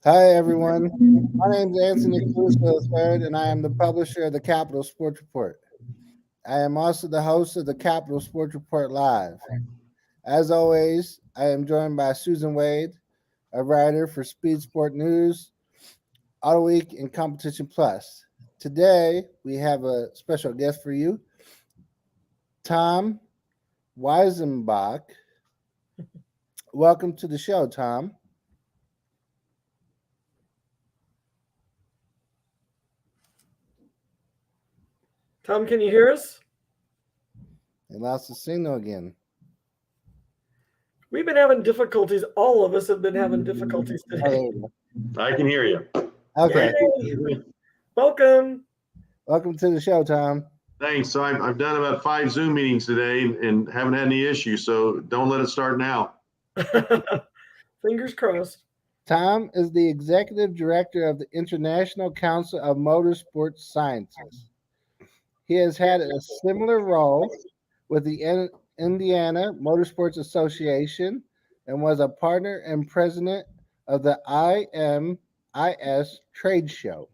Hi, everyone. My name is Anthony Cruz III, and I am the publisher of the Capital Sports Report. I am also the host of the Capital Sports Report Live. As always, I am joined by Susan Wade, a writer for Speed Sport News, Auto Week, and Competition Plus. Today, we have a special guest for you, Tom Weisenbach. Welcome to the show, Tom. Tom, can you hear us? They lost the signal again. We've been having difficulties. All of us have been having difficulties Oh, today. there we go. I can hear you. Okay. Yay. Welcome. Welcome to the show, Tom. Thanks. So I've done about 5 Zoom meetings today and haven't had any issues. So don't let it start now. Fingers crossed. Tom is the executive director of the International Council of Motorsport Sciences. He has had a similar role with the Indiana Motorsports Association and was a partner and president of the IMIS trade show.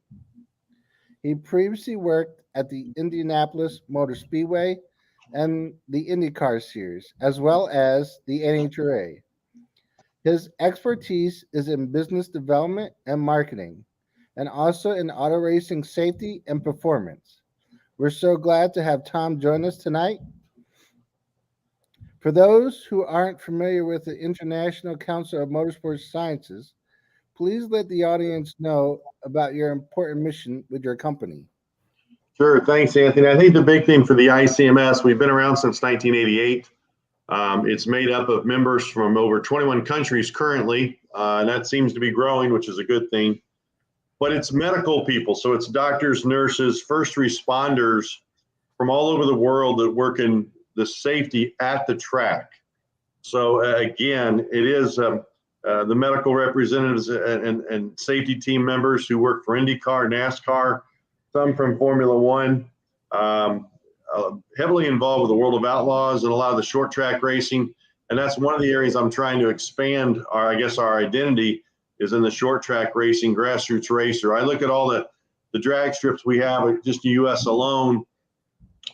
He previously worked at the Indianapolis Motor Speedway and the IndyCar series, as well as the NHRA. His expertise is in business development and marketing, and also in auto racing safety and performance. We're so glad to have Tom join us tonight. For those who aren't familiar with the International Council of Motorsport Sciences, please let the audience know about your important mission with your company. Sure. Thanks, Anthony. I think the big thing for the ICMS, we've been around since 1988. It's made up of members from over 21 countries currently, and that seems to be growing, which is a good thing. But it's medical people, so it's doctors, nurses, first responders from all over the world that work in the safety at the track. So again, it is the medical representatives and safety team members who work for IndyCar, NASCAR, some from Formula One, heavily involved with the World of Outlaws and a lot of the short track racing. And that's one of the areas I'm trying to expand our identity is in the short track racing, grassroots racer. I look at all the drag strips we have, just the U.S. alone,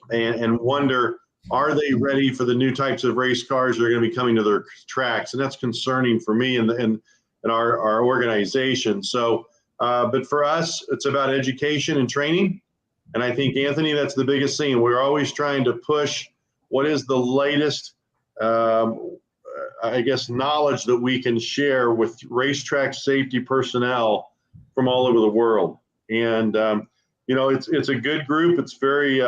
and wonder, are they ready for the new types of race cars that are going to be coming to their tracks? And that's concerning for me and our organization. So, but for us, it's about education and training. And I think, Anthony, that's the biggest thing. We're always trying to push what is the latest knowledge that we can share with racetrack safety personnel from all over the world. And, it's a good group. It's very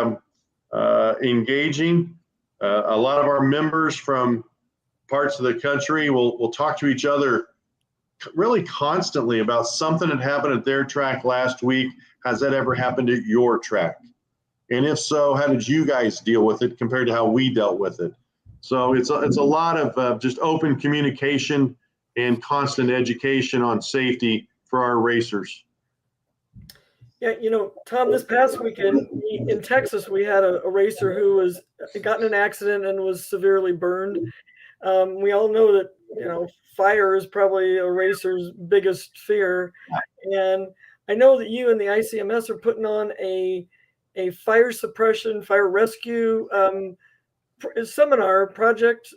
engaging. A lot of our members from parts of the country will talk to each other really constantly about something that happened at their track last week. Has that ever happened at your track? And if so, how did you guys deal with it compared to how we dealt with it? So it's a lot of just open communication and constant education on safety for our racers. Yeah, Tom, this past weekend in Texas, we had a racer who was got in an accident and was severely burned. We all know that, fire is probably a racer's biggest fear. And I know that you and the ICMS are putting on a fire suppression, fire rescue seminar project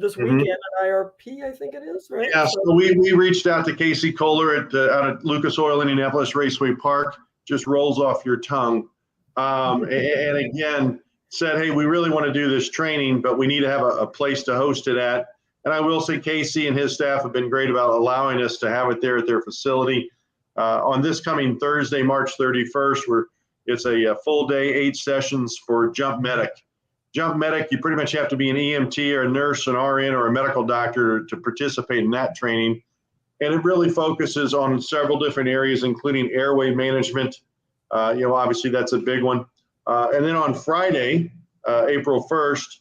this weekend at IRP, I think it is, right? Yeah, so we reached out to Casey Kohler out at Lucas Oil Indianapolis Raceway Park, just rolls off your tongue. And again, said, hey, we really want to do this training, but we need to have a place to host it at. And I will say Casey and his staff have been great about allowing us to have it there at their facility. On this coming Thursday, March 31st, it's a full day, 8 sessions for Jump Medic. Jump Medic, you pretty much have to be an EMT or a nurse, an RN, or a medical doctor to participate in that training. And it really focuses on several different areas, including airway management. Obviously that's a big one. And then on Friday, April 1st,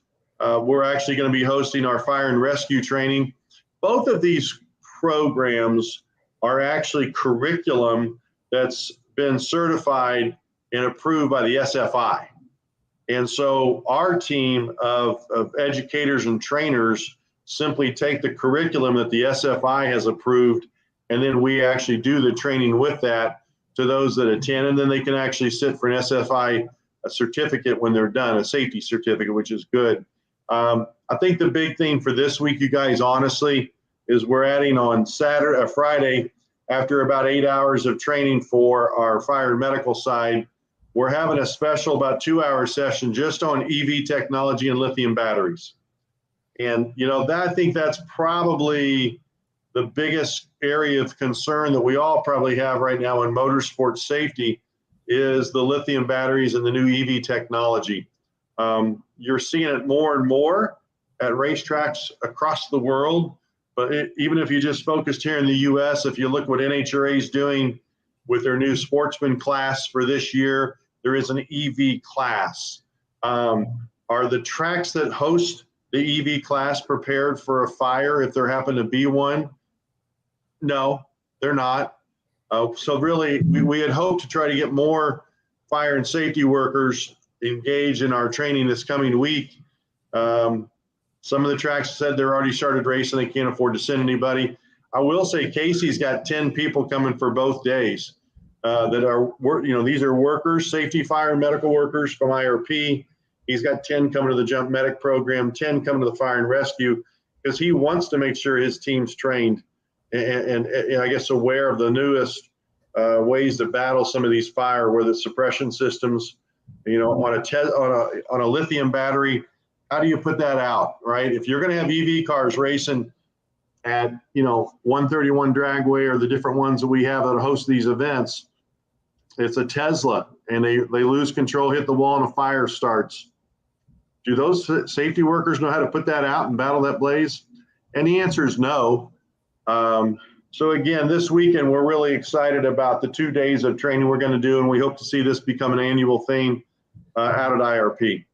we're actually going to be hosting our fire and rescue training. Both of these programs are actually curriculum that's been certified and approved by the SFI. And so our team of educators and trainers simply take the curriculum that the SFI has approved and then we actually do the training with that to those that attend, and then they can actually sit for an SFI certificate when they're done, a safety certificate, which is good. I think the big thing for this week, you guys, honestly, is we're adding on Friday, after about 8 hours of training for our fire and medical side, we're having a special about 2-hour session just on EV technology and lithium batteries. And, I think that's probably the biggest area of concern that we all probably have right now in motorsport safety is the lithium batteries and the new EV technology. You're seeing it more and more at racetracks across the world. But even if you just focused here in the U.S., if you look what NHRA is doing with their new sportsman class for this year, there is an EV class. Are the tracks that host the EV class prepared for a fire if there happen to be one? No, they're not. So really, we had hoped to try to get more fire and safety workers engaged in our training this coming week. Some of the tracks said they're already started racing. They can't afford to send anybody. I will say Casey's got 10 people coming for both days that are, these are workers, safety, fire, and medical workers from IRP. He's got 10 coming to the jump medic program, 10 coming to the fire and rescue, because he wants to make sure his team's trained and I guess aware of the newest ways to battle some of these fire, where the suppression systems, on a lithium battery. How do you put that out, right? If you're going to have EV cars racing at, 131 Dragway or the different ones that we have that host these events, it's a Tesla, and they lose control, hit the wall, and a fire starts. Do those safety workers know how to put that out and battle that blaze? And the answer is no. So again, this weekend, we're really excited about the 2 days of training we're going to do, and we hope to see this become an annual thing out at IRP.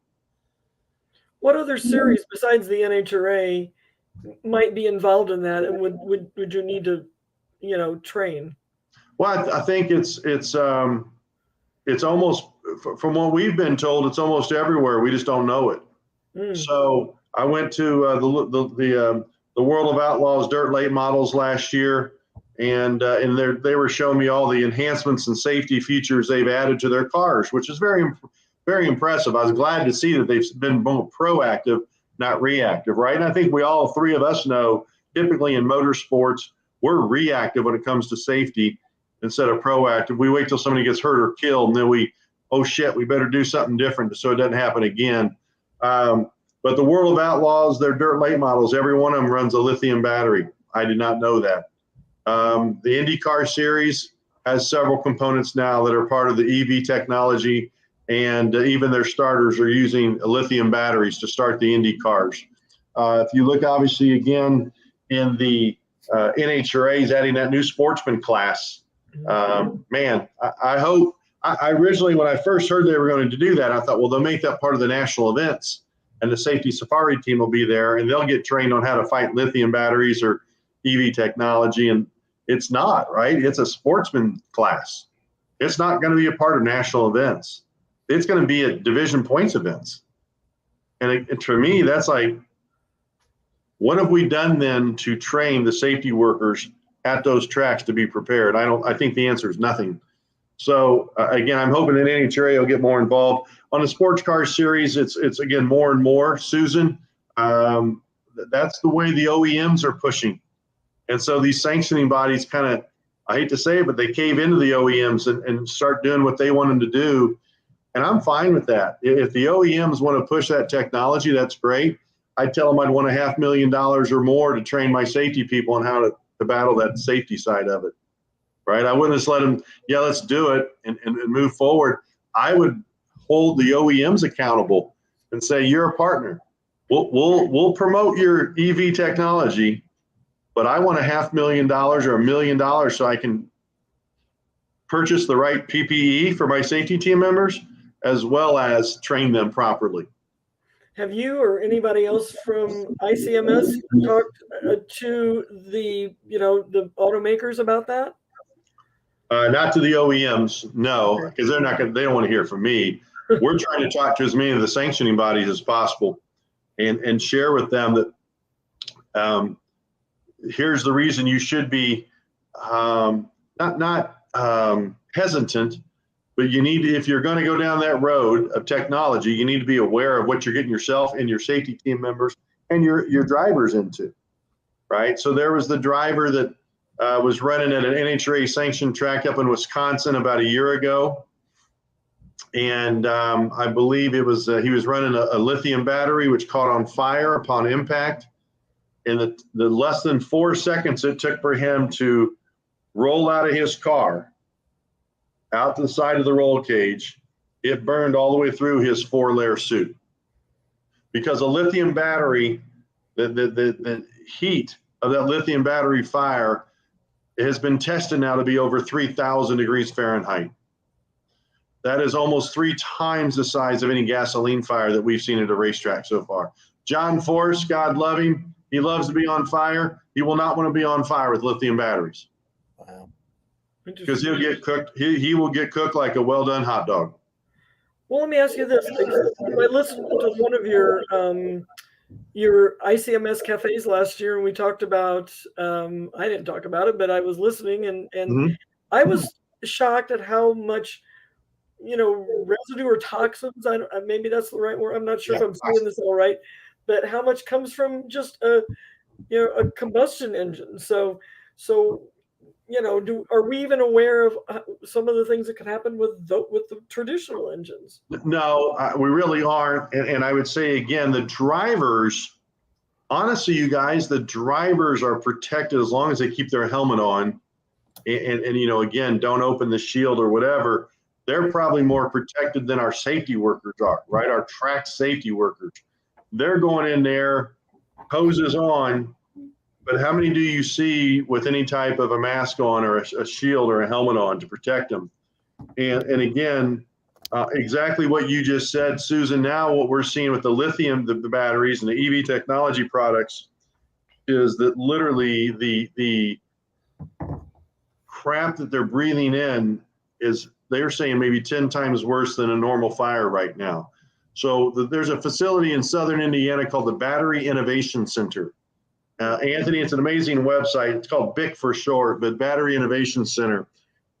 What other series besides the NHRA might be involved in that, and would you need to, train? Well, I think it's almost, from what we've been told, it's almost everywhere. We just don't know it. So I went to the World of Outlaws dirt late models last year, and they were showing me all the enhancements and safety features they've added to their cars, which is very, very impressive. I was glad to see that they've been more proactive, not reactive, right? And I think all three of us know, typically in motorsports, we're reactive when it comes to safety instead of proactive. We wait till somebody gets hurt or killed, and then we better do something different so it doesn't happen again. But the World of Outlaws, their dirt late models, every one of them runs a lithium battery. I did not know that. The IndyCar series has several components now that are part of the EV technology, and even their starters are using lithium batteries to start the Indy cars. If you look, obviously, again, in the NHRA is adding that new sportsman class. Man, I hope, I originally, when I first heard they were going to do that, I thought, well, they'll make that part of the national events, and the safety safari team will be there, and they'll get trained on how to fight lithium batteries or EV technology. And it's not, right? It's a sportsman class. It's not going to be a part of national events. It's going to be at division points events. And for me, that's like, what have we done then to train the safety workers at those tracks to be prepared? I think the answer is nothing. So again, I'm hoping that NHRA will get more involved. On the sports car series, it's again more and more, Susan. That's the way the OEMs are pushing. And so these sanctioning bodies kind of, I hate to say it, but they cave into the OEMs and start doing what they want them to do. And I'm fine with that. If the OEMs want to push that technology, that's great. I'd tell them I'd want $500,000 or more to train my safety people on how to battle that safety side of it, right? I wouldn't just let them, yeah, let's do it and move forward. I would hold the OEMs accountable and say, you're a partner. We'll promote your EV technology, but I want $500,000 or $1 million so I can purchase the right PPE for my safety team members, as well as train them properly. Have you or anybody else from ICMS talked to the automakers about that? Not to the OEMs, no, because they don't want to hear from me. We're trying to talk to as many of the sanctioning bodies as possible and share with them that here's the reason you should be not hesitant, but you need to, if you're going to go down that road of technology, you need to be aware of what you're getting yourself and your safety team members and your drivers into, right? So there was the driver that was running at an NHRA sanctioned track up in Wisconsin about a year ago. And I believe it was he was running a lithium battery, which caught on fire upon impact. In the less than 4 seconds it took for him to roll out of his car, out to the side of the roll cage, it burned all the way through his 4-layer suit. Because a lithium battery, the heat of that lithium battery fire has been tested now to be over 3,000 degrees Fahrenheit. That is almost 3 times the size of any gasoline fire that we've seen at a racetrack so far. John Force, God love him, he loves to be on fire. He will not want to be on fire with lithium batteries. Wow. Because he'll get cooked. He will get cooked like a well-done hot dog. Well, let me ask you this. I listened to one of your ICMS cafes last year, and we talked about, I didn't talk about it, but I was listening, and I was shocked at how much, residue or toxins, maybe that's the right word, I'm not sure if I'm saying this all right, but how much comes from just a combustion engine. So are we even aware of some of the things that could happen with the traditional engines? No, we really aren't. And I would say again, the drivers, honestly, you guys, the drivers are protected as long as they keep their helmet on, and again, don't open the shield or whatever. They're probably more protected than our safety workers are, right? Our track safety workers. They're going in there, hoses on. But how many do you see with any type of a mask on or a shield or a helmet on to protect them? And again, exactly what you just said, Susan. Now what we're seeing with the lithium, the batteries and the EV technology products is that literally the crap that they're breathing in is, they're saying, maybe 10 times worse than a normal fire right now. So there's a facility in Southern Indiana called the Battery Innovation Center. Anthony, it's an amazing website. It's called BIC for short, but Battery Innovation Center.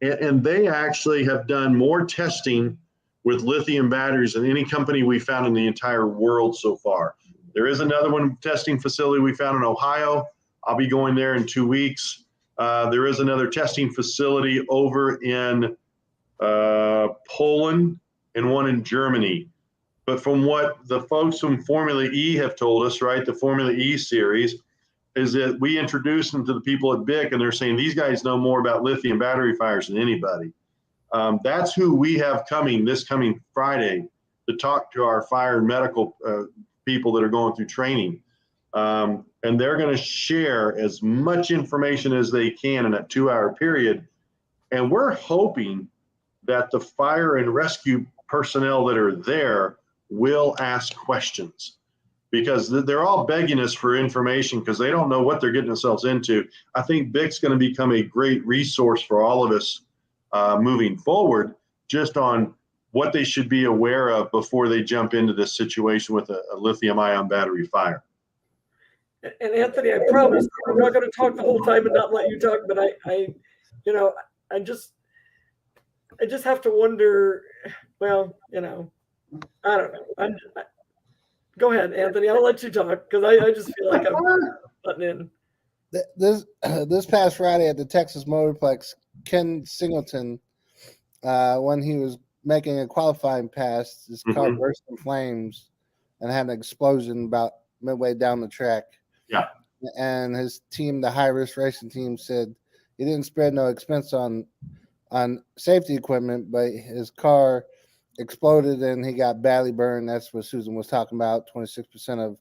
And they actually have done more testing with lithium batteries than any company we found in the entire world so far. There is another one testing facility we found in Ohio. I'll be going there in 2 weeks. There is another testing facility over in Poland and one in Germany. But from what the folks from Formula E have told us, right, the Formula E series, is that we introduced them to the people at BIC, and they're saying these guys know more about lithium battery fires than anybody. That's who we have coming this coming Friday to talk to our fire and medical people that are going through training. And they're going to share as much information as they can in a 2-hour period. And we're hoping that the fire and rescue personnel that are there will ask questions, because they're all begging us for information because they don't know what they're getting themselves into. I think BIC's going to become a great resource for all of us moving forward, just on what they should be aware of before they jump into this situation with a lithium-ion battery fire. And Anthony, I promise I'm not going to talk the whole time and not let you talk, but I just have to wonder. Well, I don't know. Go ahead, Anthony. I'll let you talk because I just feel like I'm butting in. This past Friday at the Texas Motorplex, Ken Singleton, when he was making a qualifying pass, his car burst in flames and had an explosion about midway down the track. Yeah. And his team, the high risk racing team, said he didn't spread no expense on safety equipment, but his car exploded and he got badly burned. That's what Susan was talking about. 26% of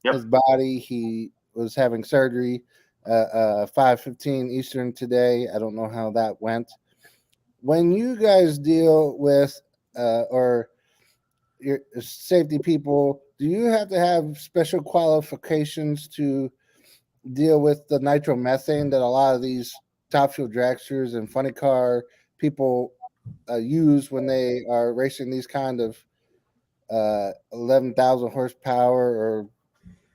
his body. He was having surgery 5:15 Eastern today. I don't know how that went. When you guys deal with or your safety people, do you have to have special qualifications to deal with the nitromethane that a lot of these top fuel dragsters and funny car people use when they are racing these kind of 11,000 horsepower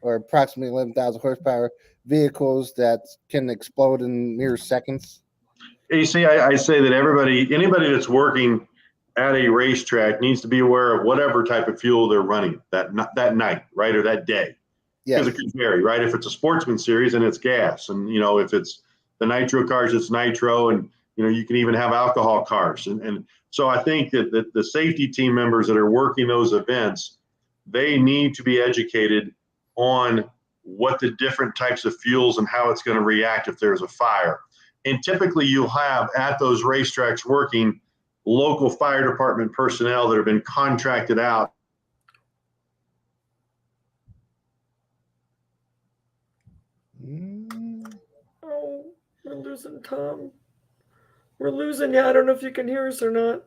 or approximately 11,000 horsepower vehicles that can explode in mere seconds? AC, I say that anybody that's working at a racetrack needs to be aware of whatever type of fuel they're running that night, right, or that day. Because Yes. it could vary, right? If it's a sportsman series and it's gas, and if it's the nitro cars, it's nitro, and you can even have alcohol cars. And so I think that the safety team members that are working those events, they need to be educated on what the different types of fuels and how it's going to react if there's a fire. And typically you'll have at those racetracks working local fire department personnel that have been contracted out. Oh, we're losing Tom. We're losing you. I don't know if you can hear us or not.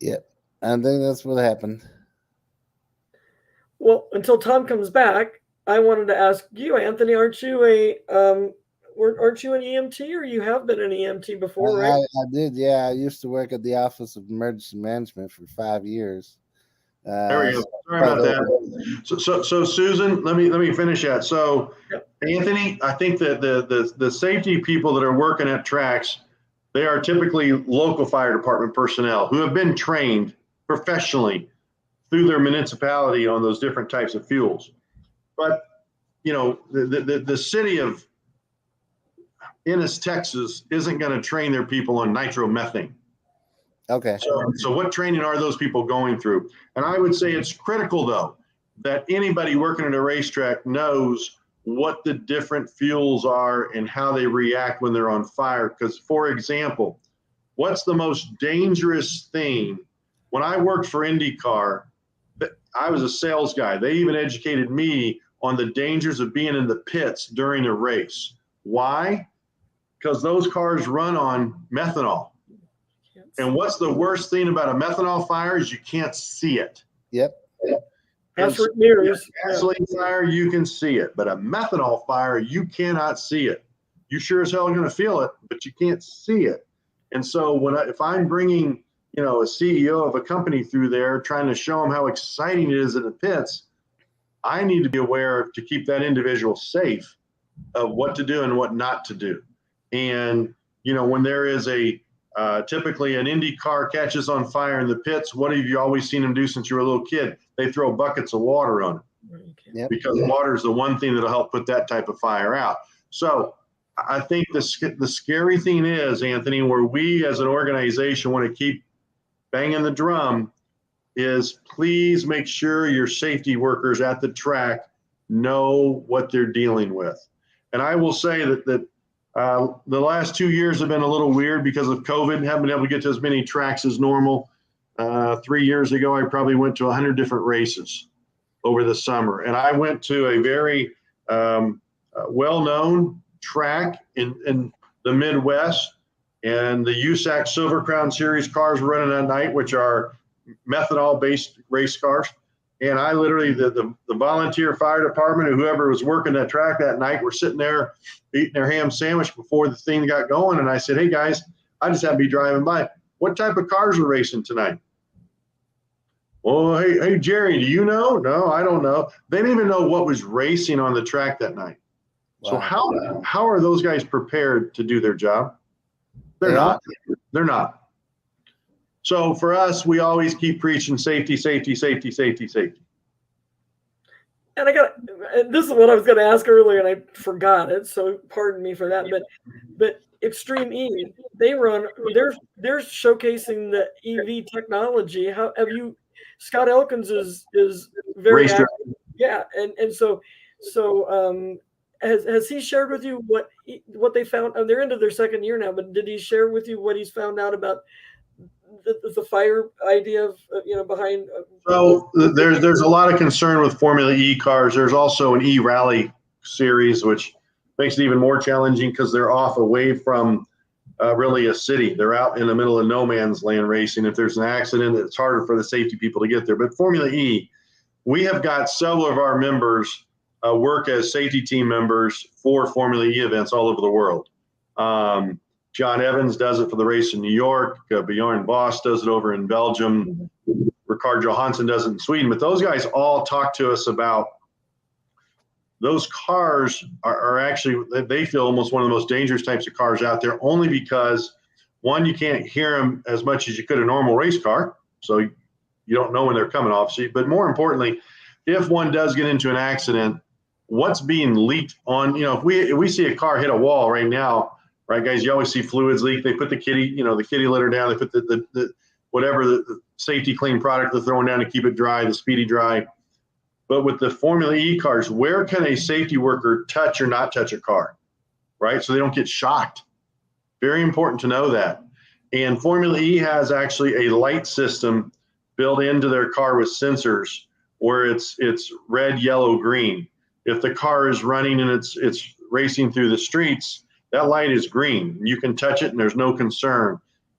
Yep. I think that's what happened. Well, until Tom comes back, I wanted to ask you, Anthony, aren't you an EMT, or you have been an EMT before, right? I did, yeah. I used to work at the Office of Emergency Management for 5 years. There we go. Sorry about that. So Susan, let me finish that. So Yep. Anthony, I think that the safety people that are working at tracks, they are typically local fire department personnel who have been trained professionally through their municipality on those different types of fuels. But the city of Ennis, Texas, isn't going to train their people on nitromethane. Okay. So what training are those people going through? And I would say it's critical, though, that anybody working at a racetrack knows what the different fuels are and how they react when they're on fire. Because, for example, what's the most dangerous thing? When I worked for IndyCar, I was a sales guy. They even educated me on the dangers of being in the pits during a race. Why? Because those cars run on methanol. And what's the worst thing about a methanol fire is you can't see it. Yep. That's what mirrors. Gasoline fire, you can see it, but a methanol fire, you cannot see it. You sure as hell are going to feel it, but you can't see it. And so if I'm bringing, a CEO of a company through there, trying to show them how exciting it is in the pits, I need to be aware to keep that individual safe of what to do and what not to do. And, when there is typically an Indy car catches on fire in the pits, what have you always seen them do since you were a little kid? They throw buckets of water on it. Yep. Because water is the one thing that'll help put that type of fire out. So I think the scary thing is, Anthony, where we as an organization want to keep banging the drum is please make sure your safety workers at the track know what they're dealing with. And I will say that the last 2 years have been a little weird because of COVID. Haven't been able to get to as many tracks as normal. 3 years ago, I probably went to 100 different races over the summer. And I went to a very well-known track in the Midwest. And the USAC Silver Crown Series cars were running that night, which are methanol-based race cars. And I literally, the volunteer fire department or whoever was working that track that night were sitting there eating their ham sandwich before the thing got going. And I said, hey, guys, I just happened to be driving by. What type of cars are racing tonight? Well, hey, Jerry, do you know? No, I don't know. They didn't even know what was racing on the track that night. Wow. So how are those guys prepared to do their job? They're not. They're not. So for us, we always keep preaching safety, safety, safety, safety, safety. And this is what I was going to ask earlier, and I forgot it. So pardon me for that. But Extreme E, they're showcasing the EV technology. How have you? Scott Elkins is very active. Yeah, and so has he shared with you what they found? Oh, they're into their second year now, but did he share with you what he's found out about the fire idea of behind? So there's a lot of concern with Formula E cars. There's also an E Rally series, which makes it even more challenging because they're off away from really a city. They're out in the middle of no man's land racing. If there's an accident, it's harder for the safety people to get there. But Formula E, we have got several of our members work as safety team members for Formula E events all over the world. John Evans does it for the race in New York. Bjorn Boss does it over in Belgium. Ricard Johansson does it in Sweden. But those guys all talk to us about those cars are actually, they feel almost one of the most dangerous types of cars out there, only because, one, you can't hear them as much as you could a normal race car, so you don't know when they're coming off. But more importantly, if one does get into an accident, what's being leaked on, if we see a car hit a wall right now, right, guys, you always see fluids leak. They put the kitty litter down. They put the whatever the safety clean product they're throwing down to keep it dry, the speedy dry. But with the Formula E cars, where can a safety worker touch or not touch a car, right? So they don't get shocked. Very important to know that. And Formula E has actually a light system built into their car with sensors where it's red, yellow, green. If the car is running and it's racing through the streets, that light is green. You can touch it and there's no concern.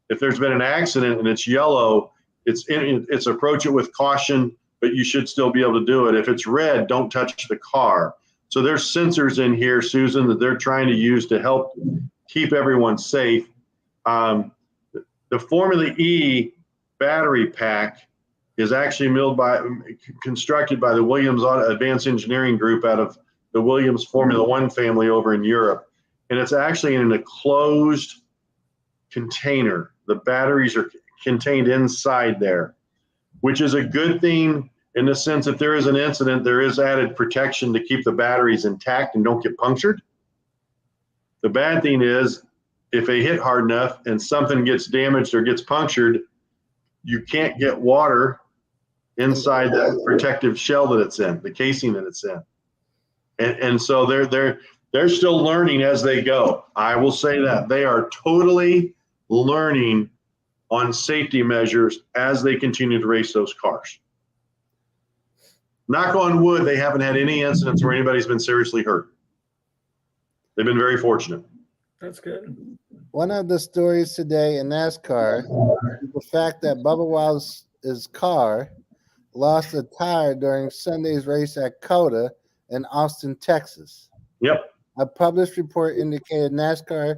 If there's been an accident and it's yellow, it's approach it with caution, but you should still be able to do it. If it's red, don't touch the car. So there's sensors in here, Susan, that they're trying to use to help keep everyone safe. The Formula E battery pack is actually constructed by the Williams Advanced Engineering Group out of the Williams Formula One family over in Europe. And it's actually in a closed container. The batteries are contained inside there, which is a good thing in the sense that there is an incident, there is added protection to keep the batteries intact and don't get punctured. The bad thing is, if they hit hard enough and something gets damaged or gets punctured, you can't get water inside that protective shell that it's in, the casing that it's in. And so they're still learning as they go. I will say that they are totally learning on safety measures as they continue to race those cars. Knock on wood, they haven't had any incidents where anybody's been seriously hurt. They've been very fortunate. That's good. One of the stories today in NASCAR is the fact that Bubba Wallace's car lost a tire during Sunday's race at COTA in Austin, Texas. Yep. A published report indicated NASCAR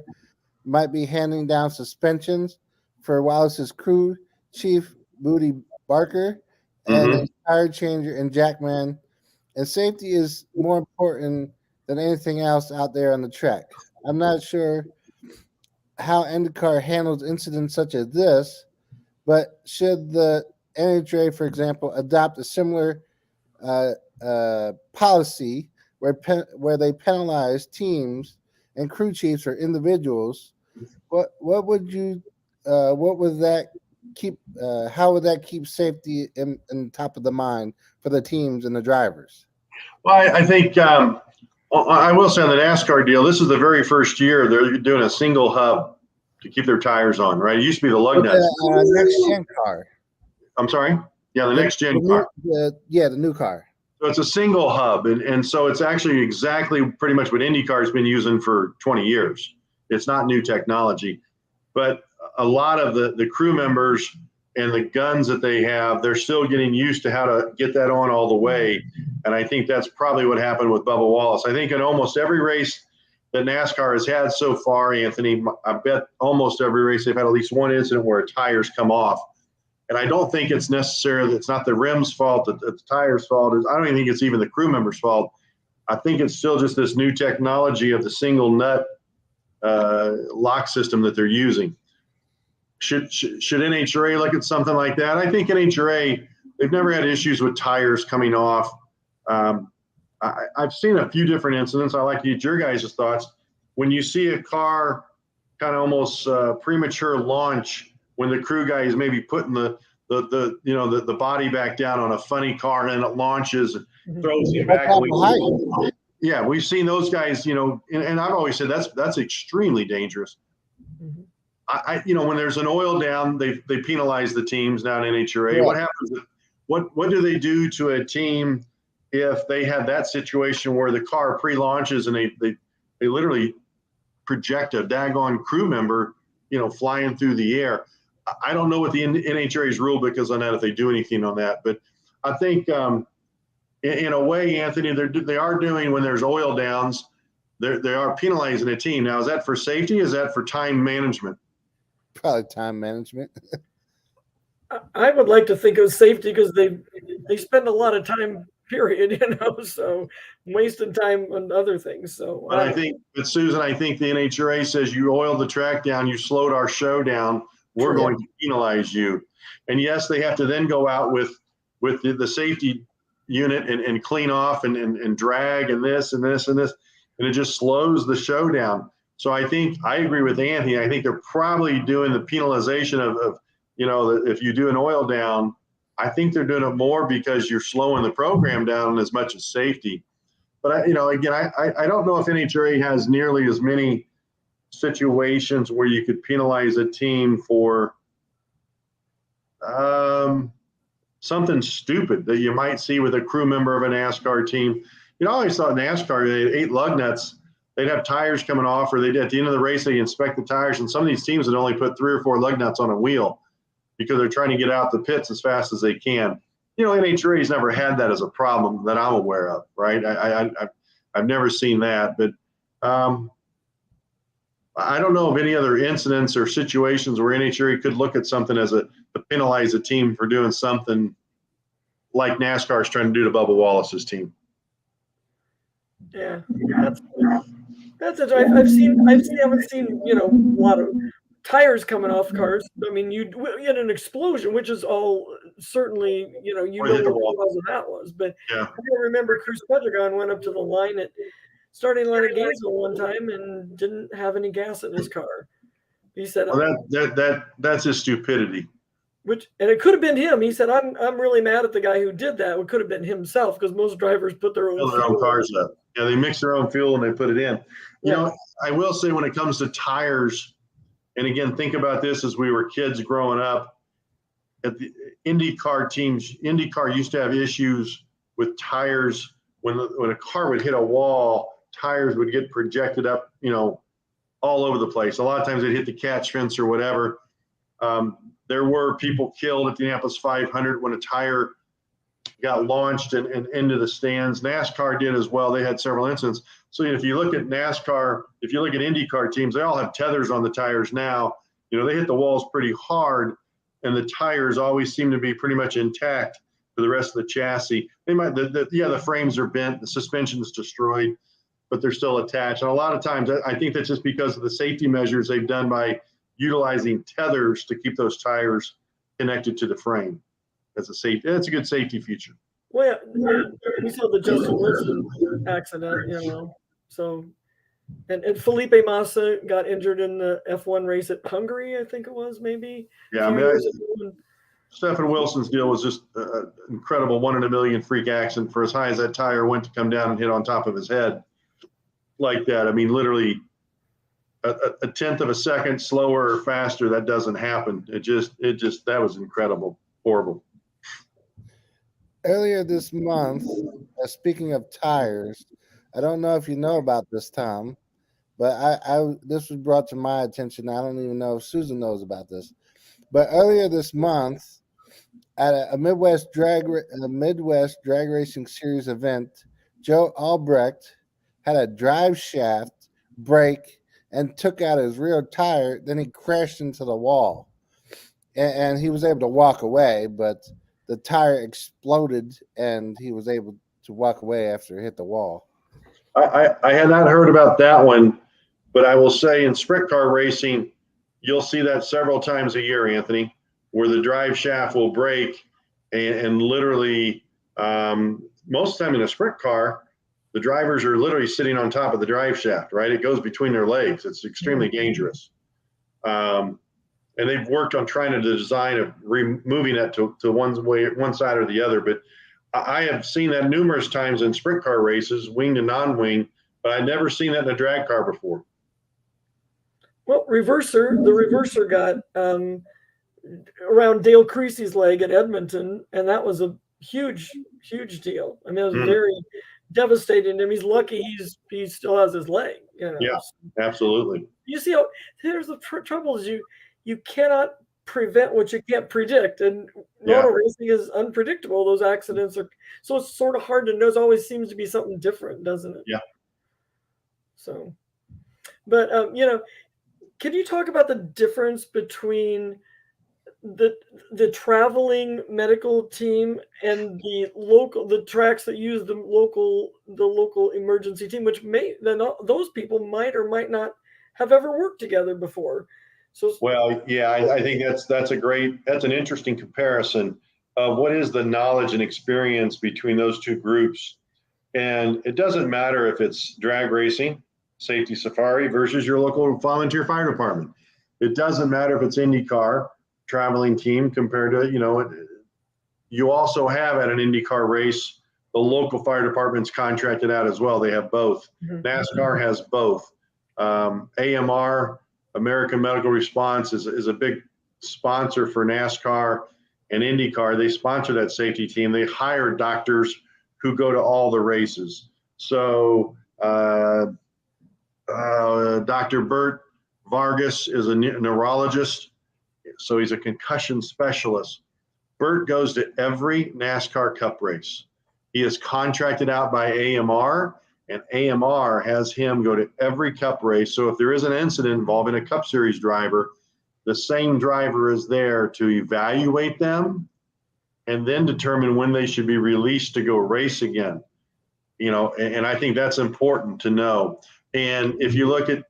might be handing down suspensions for Wallace's crew chief, Booty Barker, and his tire changer and jackman. And safety is more important than anything else out there on the track. I'm not sure how IndyCar handles incidents such as this, but should the NHRA, for example, adopt a similar policy where they penalize teams and crew chiefs or individuals, what would that keep? How would that keep safety in top of the mind for the teams and the drivers? Well, I think I will say on the NASCAR deal, this is the very first year they're doing a single hub to keep their tires on, right? It used to be the lug nuts. Next gen car. I'm sorry? Yeah, the next gen car. The new car. So it's a single hub, and so it's actually exactly pretty much what IndyCar has been using for 20 years. It's not new technology. But a lot of the crew members and the guns that they have, they're still getting used to how to get that on all the way. And I think that's probably what happened with Bubba Wallace. I think in almost every race that NASCAR has had so far, Anthony, I bet almost every race they've had at least one incident where a tire's come off. And I don't think it's necessarily, it's not the rim's fault, the tire's fault. I don't even think it's even the crew member's fault. I think it's still just this new technology of the single nut lock system that they're using. Should NHRA look at something like that? I think NHRA, they've never had issues with tires coming off. I've seen a few different incidents. I like to get your guys' thoughts. When you see a car kind of almost premature launch, when the crew guy is maybe putting the body back down on a funny car and it launches and throws it back. Yeah, we've seen those guys, and I've always said that's extremely dangerous. When there's an oil down, they penalize the teams down in NHRA. Yeah. What happens? What do they do to a team if they have that situation where the car pre-launches and they literally project a daggone crew member, flying through the air? I don't know what the NHRA's rule book is on that, if they do anything on that. But I think in a way, Anthony, they are doing, when there's oil downs, they are penalizing a team. Now, is that for safety? Is that for time management? Probably time management. I would like to think it was safety because they spend a lot of time period, so wasting time on other things. So but Susan, I think the NHRA says you oiled the track down, you slowed our show down, we're going to penalize you. And yes, they have to then go out with the safety unit and clean off and drag and this and this and this, and it just slows the show down. So I think I agree with Anthony. I think they're probably doing the penalization of if you do an oil down, I think they're doing it more because you're slowing the program down as much as safety. But I don't know if NHRA has nearly as many situations where you could penalize a team for something stupid that you might see with a crew member of a NASCAR team. I always thought NASCAR, they had 8 lug nuts. They'd have tires coming off, or at the end of the race, they inspect the tires. And some of these teams would only put 3 or 4 lug nuts on a wheel because they're trying to get out the pits as fast as they can. NHRA's never had that as a problem that I'm aware of, right? I've never seen that, but I don't know of any other incidents or situations where NHRA could look at something as to penalize a team for doing something like NASCAR is trying to do to Bubba Wallace's team. Yeah, that's it. I haven't seen a lot of tires coming off cars. I mean, you had an explosion, which is all certainly what the cause of that was. But yeah. I remember Cruz Pedregon went up to the line at starting line at Gainesville one time and didn't have any gas in his car. He said, that's his stupidity. And it could have been him. He said, I'm really mad at the guy who did that. It could have been himself because most drivers put their own cars up. Yeah, they mix their own fuel and they put it in. I will say when it comes to tires, and again, think about this as we were kids growing up, at the IndyCar teams, IndyCar used to have issues with tires. When a car would hit a wall, tires would get projected up, all over the place. A lot of times they'd hit the catch fence or whatever. There were people killed at the Indianapolis 500 when a tire got launched and into the stands. NASCAR did as well. They had several incidents. So if you look at NASCAR, if you look at IndyCar teams, they all have tethers on the tires now. They hit the walls pretty hard, and the tires always seem to be pretty much intact for the rest of the chassis. They might, the frames are bent, the suspension's destroyed, but they're still attached. And a lot of times, I think that's just because of the safety measures they've done by utilizing tethers to keep those tires connected to the frame. That's a good safety feature. Well, yeah, we saw the Justin Wilson accident, so, and Felipe Massa got injured in the F1 race at Hungary, I think it was, maybe. Yeah, Stephen Wilson's deal was just incredible, 1 in a million freak accident for as high as that tire went to come down and hit on top of his head like that. I mean, literally a tenth of a second slower or faster, that doesn't happen. That was incredible, horrible. Earlier this month, speaking of tires, I don't know if you know about this, Tom, but this was brought to my attention. I don't even know if Susan knows about this. But earlier this month, at a Midwest Drag Racing Series event, Joe Albrecht had a drive shaft break and took out his rear tire. Then he crashed into the wall, and he was able to walk away, but the tire exploded, and he was able to walk away after it hit the wall. I had not heard about that one, but I will say in sprint car racing, you'll see that several times a year, Anthony, where the drive shaft will break, and literally most of the time in a sprint car, the drivers are literally sitting on top of the drive shaft, right? It goes between their legs. It's extremely dangerous. And they've worked on trying to design of removing it to one side or the other. But I have seen that numerous times in sprint car races, wing to non-wing, but I've never seen that in a drag car before. Well, the reverser got around Dale Creasy's leg at Edmonton, and that was a huge, huge deal. I mean, it was very devastating to him. He's lucky he still has his leg. Yeah, absolutely. You see, here's the trouble is you cannot prevent what you can't predict, and motor racing is unpredictable. Those accidents are, so it's sort of hard to know. It always seems to be something different, doesn't it? Yeah. So, but can you talk about the difference between the traveling medical team and the tracks that use the local emergency team, which those people might or might not have ever worked together before. So, well, yeah, I think that's an interesting comparison of what is the knowledge and experience between those two groups. And it doesn't matter if it's drag racing, safety safari versus your local volunteer fire department. It doesn't matter if it's IndyCar traveling team compared to, you also have at an IndyCar race, the local fire department's contracted out as well. They have both. Mhm. NASCAR has both. AMR, American Medical Response, is a big sponsor for NASCAR and IndyCar. They sponsor that safety team. They hire doctors who go to all the races. So Dr. Bert Vargas is a neurologist, so he's a concussion specialist. Bert goes to every NASCAR Cup race. He is contracted out by AMR, and AMR has him go to every Cup race. So if there is an incident involving a Cup Series driver, the same driver is there to evaluate them and then determine when they should be released to go race again. And I think that's important to know. And if you look at,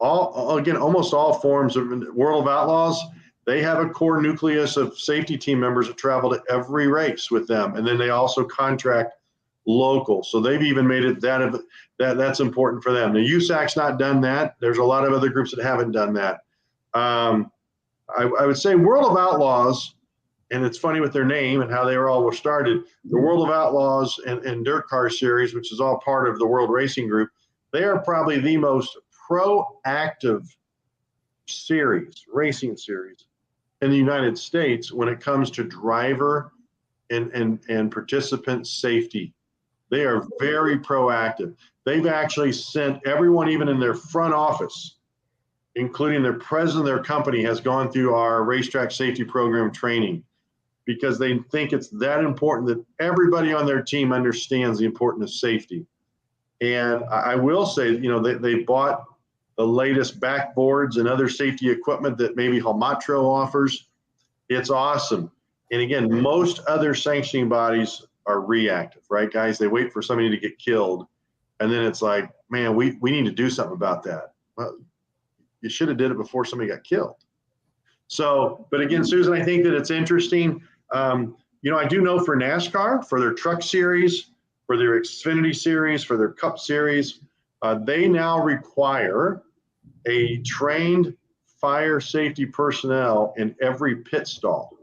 almost all forms of World of Outlaws, they have a core nucleus of safety team members that travel to every race with them. And then they also contract local. So they've even made it that's important for them. Now, USAC's not done that. There's a lot of other groups that haven't done that. I would say World of Outlaws, and it's funny with their name and how they were started, the World of Outlaws and Dirt Car Series, which is all part of the World Racing Group, they are probably the most proactive racing series in the United States when it comes to driver and participant safety. They are very proactive. They've actually sent everyone, even in their front office, including their president of their company, has gone through our racetrack safety program training because they think it's that important that everybody on their team understands the importance of safety. And I will say, they bought the latest backboards and other safety equipment that maybe Halmatro offers. It's awesome. And again, most other sanctioning bodies are reactive, right, guys? They wait for somebody to get killed. And then it's like, man, we need to do something about that. Well, you should have did it before somebody got killed. So, but again, Susan, I think that it's interesting. I do know for NASCAR, for their truck series, for their Xfinity series, for their Cup series, they now require a trained fire safety personnel in every pit stall.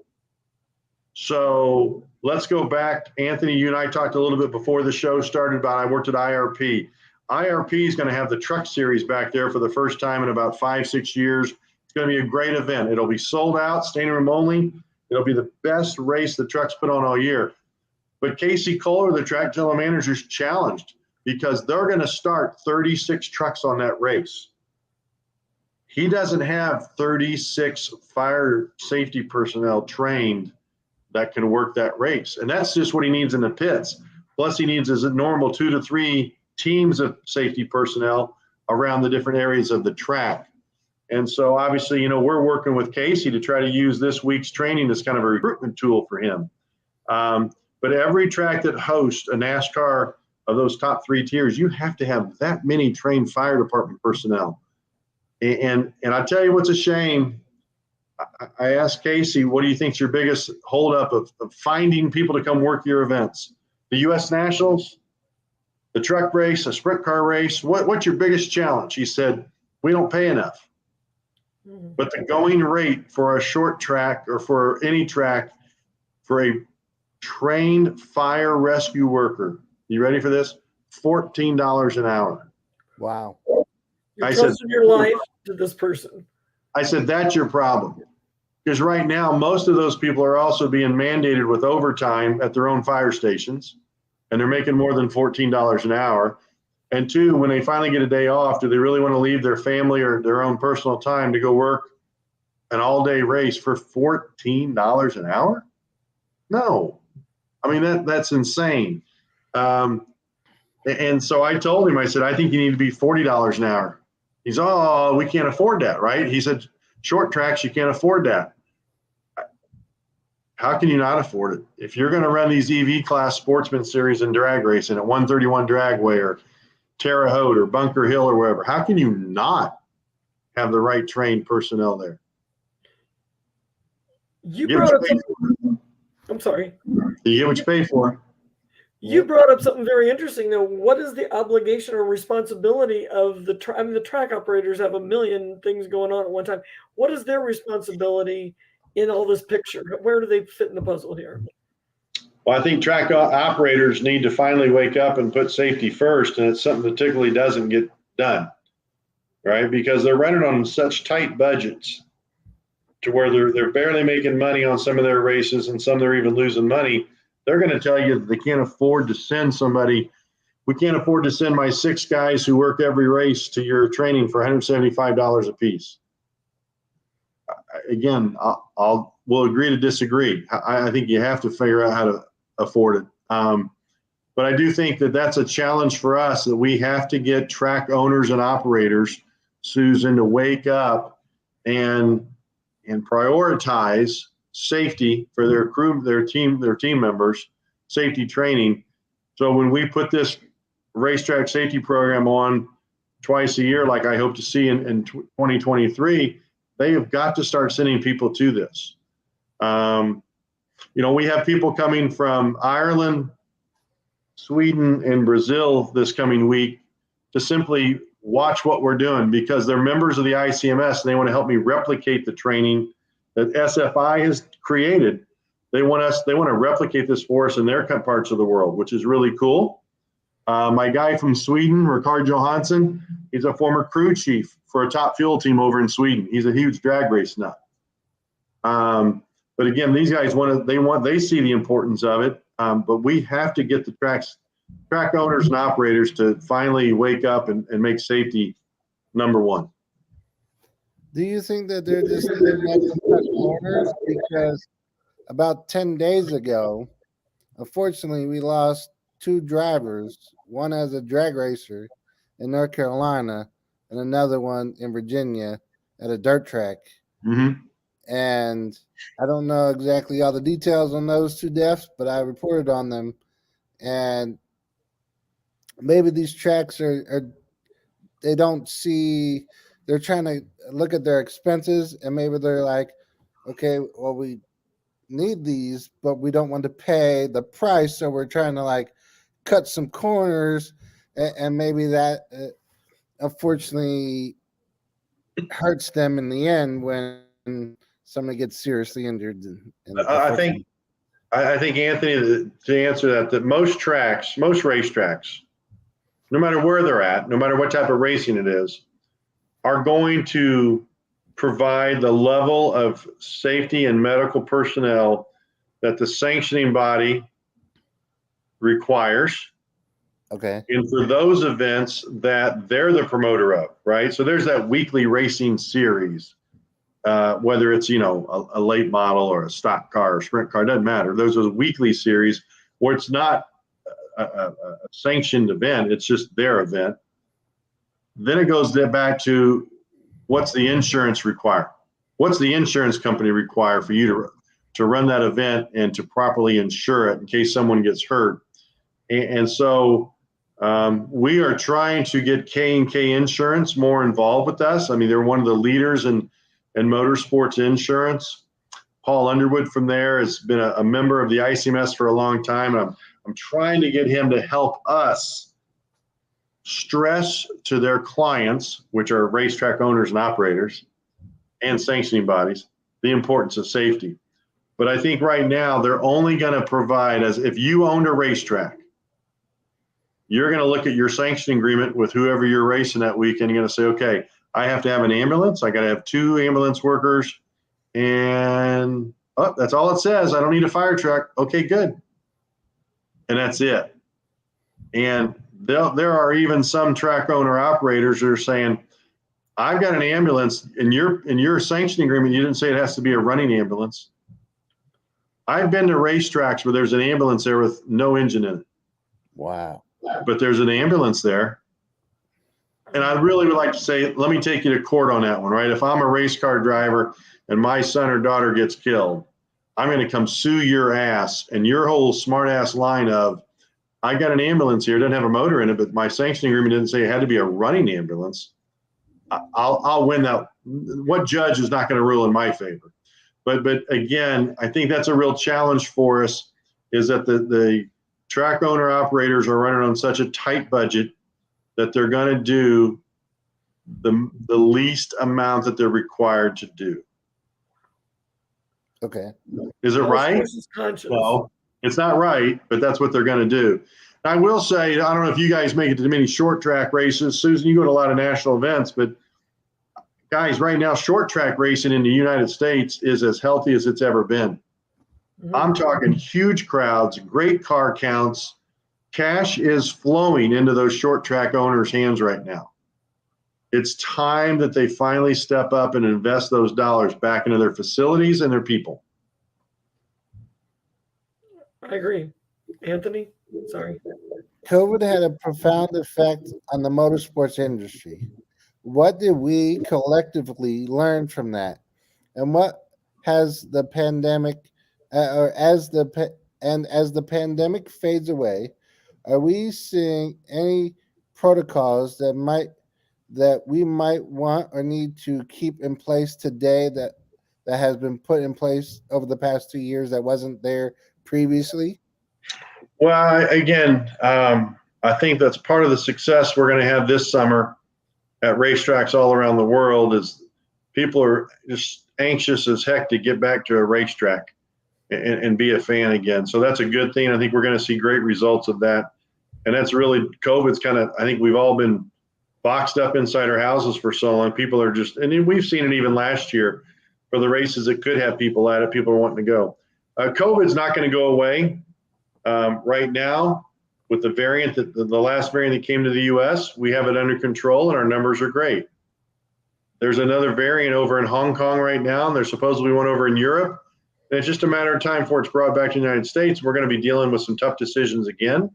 So let's go back. Anthony, you and I talked a little bit before the show started about I worked at IRP. IRP is going to have the truck series back there for the first time in about 5-6 years. It's going to be a great event. It'll be sold out, standing room only. It'll be the best race the trucks put on all year. But Casey Kohler, the track general manager, is challenged because they're going to start 36 trucks on that race. He doesn't have 36 fire safety personnel trained that can work that race. And that's just what he needs in the pits. Plus he needs his normal 2 to 3 teams of safety personnel around the different areas of the track. And so obviously, we're working with Casey to try to use this week's training as kind of a recruitment tool for him. But every track that hosts a NASCAR of those top 3 tiers, you have to have that many trained fire department personnel. And I'll tell you what's a shame. I asked Casey, what do you think is your biggest holdup of finding people to come work your events? The U.S. Nationals, the truck race, a sprint car race? What's your biggest challenge? He said, we don't pay enough. But the going rate for a short track or for any track for a trained fire rescue worker, you ready for this? $14 an hour. Wow. You're trusting your life to this person. I said, that's your problem. Because right now, most of those people are also being mandated with overtime at their own fire stations, and they're making more than $14 an hour. And 2, when they finally get a day off, do they really want to leave their family or their own personal time to go work an all-day race for $14 an hour? No. I mean, that's insane. And so I told him, I said, I think you need to be $40 an hour. He's, we can't afford that, right? He said, Short tracks, you can't afford that. How can you not afford it? If you're going to run these EV class sportsman series and drag racing at 131 Dragway or Terre Haute or Bunker Hill or wherever, how can you not have the right trained personnel there? You brought up something. I'm sorry. You get what you pay for. You brought up something very interesting, though. What is the obligation or responsibility of the the track operators have a million things going on at one time. What is their responsibility in all this picture? Where do they fit in the puzzle here? Well, I think track operators need to finally wake up and put safety first, and it's something that typically doesn't get done, right? Because they're running on such tight budgets to where they're barely making money on some of their races, and some they're even losing money. They're going to tell you that they can't afford to send somebody. We can't afford to send my 6 guys who work every race to your training for $175 a piece. Again, we'll agree to disagree. I think you have to figure out how to afford it. But I do think that that's a challenge for us, that we have to get track owners and operators, Susan, to wake up and prioritize safety for their crew, their team members, safety training. So when we put this racetrack safety program on twice a year, like I hope to see in 2023, they have got to start sending people to this. We have people coming from Ireland, Sweden, and Brazil this coming week to simply watch what we're doing, because they're members of the ICMS and they want to help me replicate the training that SFI has created. They want to replicate this for us in their parts of the world, which is really cool. My guy from Sweden, Rickard Johansson, he's a former crew chief for a top fuel team over in Sweden. He's a huge drag race nut. But again, these guys they see the importance of it. But we have to get the track owners and operators to finally wake up and make safety number one. Do you think that they're just cut corners? Because about 10 days ago, unfortunately, we lost 2 drivers, one as a drag racer in North Carolina and another one in Virginia at a dirt track. Mm-hmm. And I don't know exactly all the details on those 2 deaths, but I reported on them. And maybe these tracks they don't see, they're trying to look at their expenses, and maybe they're like, okay, well, we need these, but we don't want to pay the price, so we're trying to like cut some corners, and maybe that unfortunately hurts them in the end when somebody gets seriously injured. I think Anthony, to answer that most racetracks, no matter where they're at, no matter what type of racing it is, are going to provide the level of safety and medical personnel that the sanctioning body requires. Okay. And for those events that they're the promoter of, right? So there's that weekly racing series, whether it's, a late model or a stock car or sprint car, doesn't matter. Those are the weekly series where it's not a sanctioned event, it's just their event. Then it goes back to, what's the insurance require? What's the insurance company require for you to run that event and to properly insure it in case someone gets hurt? And so we are trying to get K&K Insurance more involved with us. I mean, they're one of the leaders in motorsports insurance. Paul Underwood from there has been a member of the ICMS for a long time. And I'm trying to get him to help us stress to their clients, which are racetrack owners and operators and sanctioning bodies, the importance of safety. But I think right now they're only going to provide, as if you owned a racetrack, you're going to look at your sanctioning agreement with whoever you're racing that week, and you're going to say, okay, I have to have an ambulance. I got to have 2 ambulance workers, and that's all it says. I don't need a fire truck. Okay, good. And that's it. And there are even some track owner operators that are saying, I've got an ambulance. In your sanctioning agreement, you didn't say it has to be a running ambulance. I've been to racetracks where there's an ambulance there with no engine in it. Wow. But there's an ambulance there. And I really would like to say, let me take you to court on that one, right? If I'm a race car driver and my son or daughter gets killed, I'm going to come sue your ass and your whole smart ass line of, I got an ambulance here, it doesn't have a motor in it, but my sanctioning agreement didn't say it had to be a running ambulance. I'll win that. What judge is not going to rule in my favor? But again, I think that's a real challenge for us, is that the track owner operators are running on such a tight budget that they're going to do the least amount that they're required to do. Okay. Is it right? No, it's not right, but that's what they're going to do. I will say, I don't know if you guys make it to many short track races. Susan, you go to a lot of national events, but guys, right now, short track racing in the United States is as healthy as it's ever been. Mm-hmm. I'm talking huge crowds, great car counts. Cash is flowing into those short track owners' hands right now. It's time that they finally step up and invest those dollars back into their facilities and their people. I agree. Anthony, sorry. COVID had a profound effect on the motorsports industry. What did we collectively learn from that? And what has the pandemic, as the pandemic fades away, are we seeing any protocols that we might want or need to keep in place today that has been put in place over the past 2 years that wasn't there previously? Well, again, I think that's part of the success we're going to have this summer at racetracks all around the world is people are just anxious as heck to get back to a racetrack and be a fan again. So that's a good thing. I think we're going to see great results of that. And that's really, COVID's kind of, I think we've all been boxed up inside our houses for so long. People are just, and we've seen it even last year for the races that could have people at it, people are wanting to go. COVID's not going to go away. Right now, with the variant, the last variant that came to the U.S., we have it under control and our numbers are great. There's another variant over in Hong Kong right now, and there's supposedly one over in Europe. And it's just a matter of time before it's brought back to the United States. We're going to be dealing with some tough decisions again.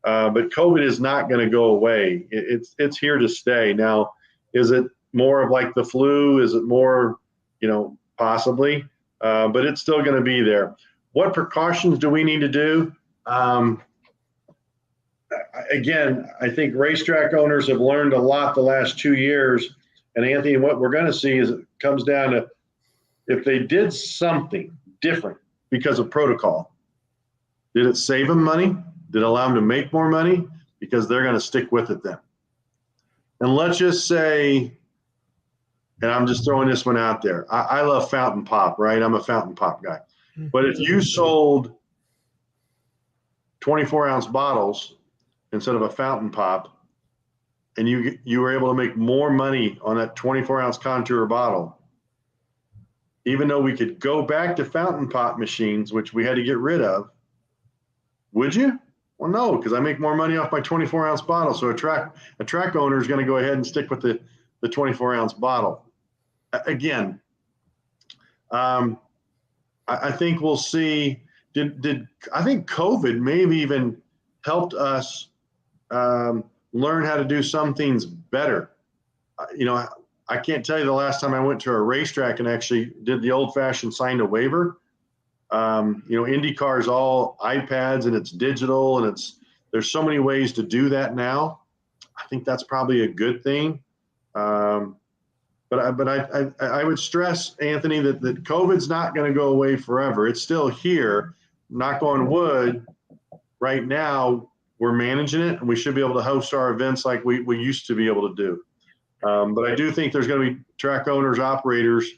But COVID is not going to go away. It's here to stay. Now, is it more of like the flu? Is it more, possibly? But it's still going to be there. What precautions do we need to do? Again, I think racetrack owners have learned a lot the last 2 years. And Anthony, what we're going to see is it comes down to if they did something different because of protocol, did it save them money? Did it allow them to make more money? Because they're going to stick with it then. And let's just say, and I'm just throwing this one out there. I love fountain pop, right? I'm a fountain pop guy. But if you sold 24-ounce bottles instead of a fountain pop, and you were able to make more money on that 24-ounce contour bottle, even though we could go back to fountain pop machines, which we had to get rid of, would you? Well, no, because I make more money off my 24-ounce bottle. So a track owner is going to go ahead and stick with the 24-ounce bottle. Again, I think we'll see. I think COVID maybe even helped us learn how to do some things better. I can't tell you the last time I went to a racetrack and actually did the old-fashioned signed a waiver. IndyCar is all iPads and it's digital and there's so many ways to do that now. I think that's probably a good thing. But I would stress, Anthony, that COVID's not going to go away forever. It's still here. Knock on wood. Right now, we're managing it, and we should be able to host our events like we used to be able to do. But I do think there's going to be track owners, operators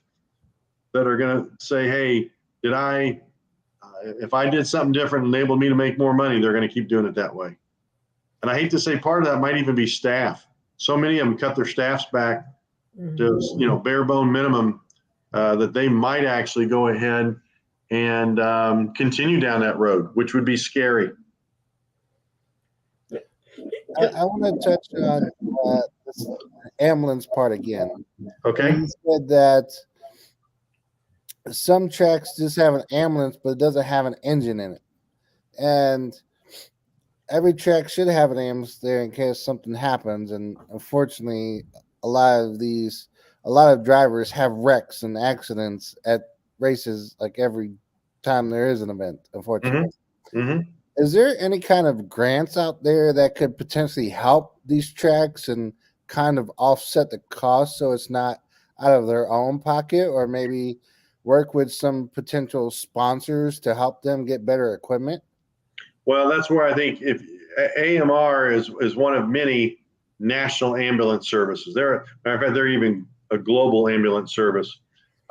that are going to say, hey, if I did something different and enabled me to make more money, they're going to keep doing it that way. And I hate to say part of that might even be staff. So many of them cut their staffs back to, bare bone minimum, that they might actually go ahead and continue down that road, which would be scary. I want to touch on this ambulance part again. Okay. You said that some tracks just have an ambulance, but it doesn't have an engine in it. And every track should have an ambulance there in case something happens. And unfortunately, a lot of drivers have wrecks and accidents at races like every time there is an event. Unfortunately, Mm-hmm. is there any kind of grants out there that could potentially help these tracks and kind of offset the cost so it's not out of their own pocket, or maybe work with some potential sponsors to help them get better equipment? Well, that's where I think if AMR is one of many national ambulance services. Matter of fact, they're even a global ambulance service.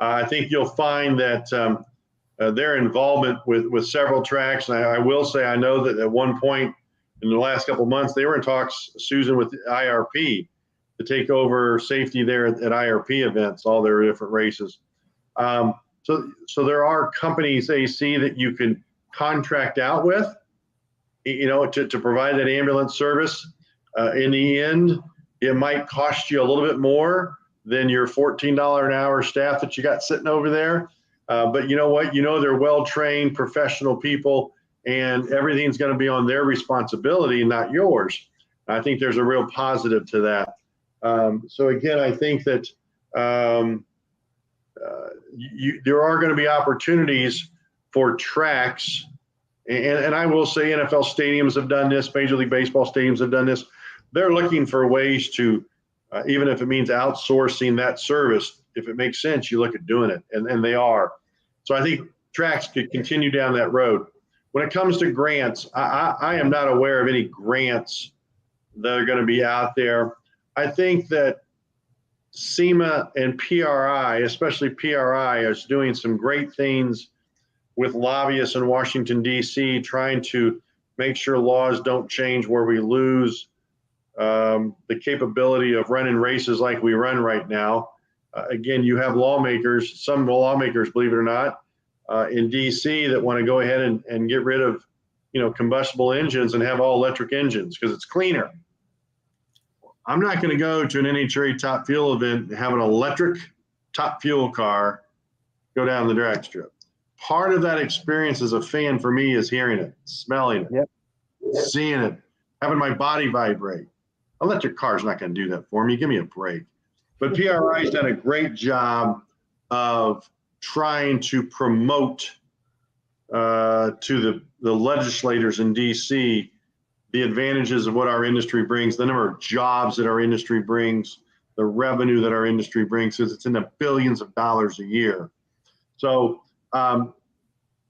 I think you'll find that their involvement with several tracks. And I will say, I know that at one point in the last couple of months, they were in talks, Susan, with IRP to take over safety there at IRP events, all their different races. So there are companies, AC, that you can contract out with, to provide that ambulance service. In the end, it might cost you a little bit more than your $14 an hour staff that you got sitting over there. But you know what? They're well-trained professional people, and everything's going to be on their responsibility and not yours. I think there's a real positive to that. So again, I think that there are going to be opportunities for tracks. And I will say NFL stadiums have done this, Major League Baseball stadiums have done this. They're looking for ways to, even if it means outsourcing that service, if it makes sense, you look at doing it, and they are. So I think tracks could continue down that road. When it comes to grants, I am not aware of any grants that are going to be out there. I think that SEMA and PRI, especially PRI, is doing some great things with lobbyists in Washington, D.C., trying to make sure laws don't change where we lose the capability of running races like we run right now. Again, you have lawmakers, some lawmakers, believe it or not, in D.C. that want to go ahead and get rid of, combustible engines and have all electric engines because it's cleaner. I'm not going to go to an NHRA Top Fuel event and have an electric Top Fuel car go down the drag strip. Part of that experience as a fan for me is hearing it, smelling it, Yep. seeing it, having my body vibrate. Electric car's not going to do that for me. Give me a break. But PRI's done a great job of trying to promote to the legislators in D.C. the advantages of what our industry brings, the number of jobs that our industry brings, the revenue that our industry brings, because it's in the billions of dollars a year. So I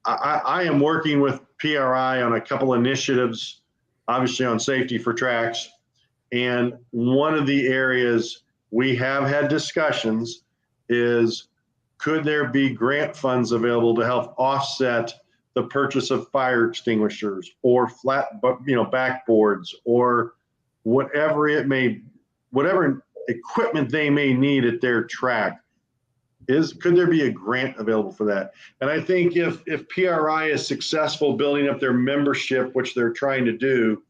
am working with PRI on a couple initiatives, obviously on safety for tracks. And one of the areas we have had discussions is, could there be grant funds available to help offset the purchase of fire extinguishers or backboards or whatever equipment they may need at their track? Could there be a grant available for that? And I think if PRI is successful building up their membership, which they're trying to do,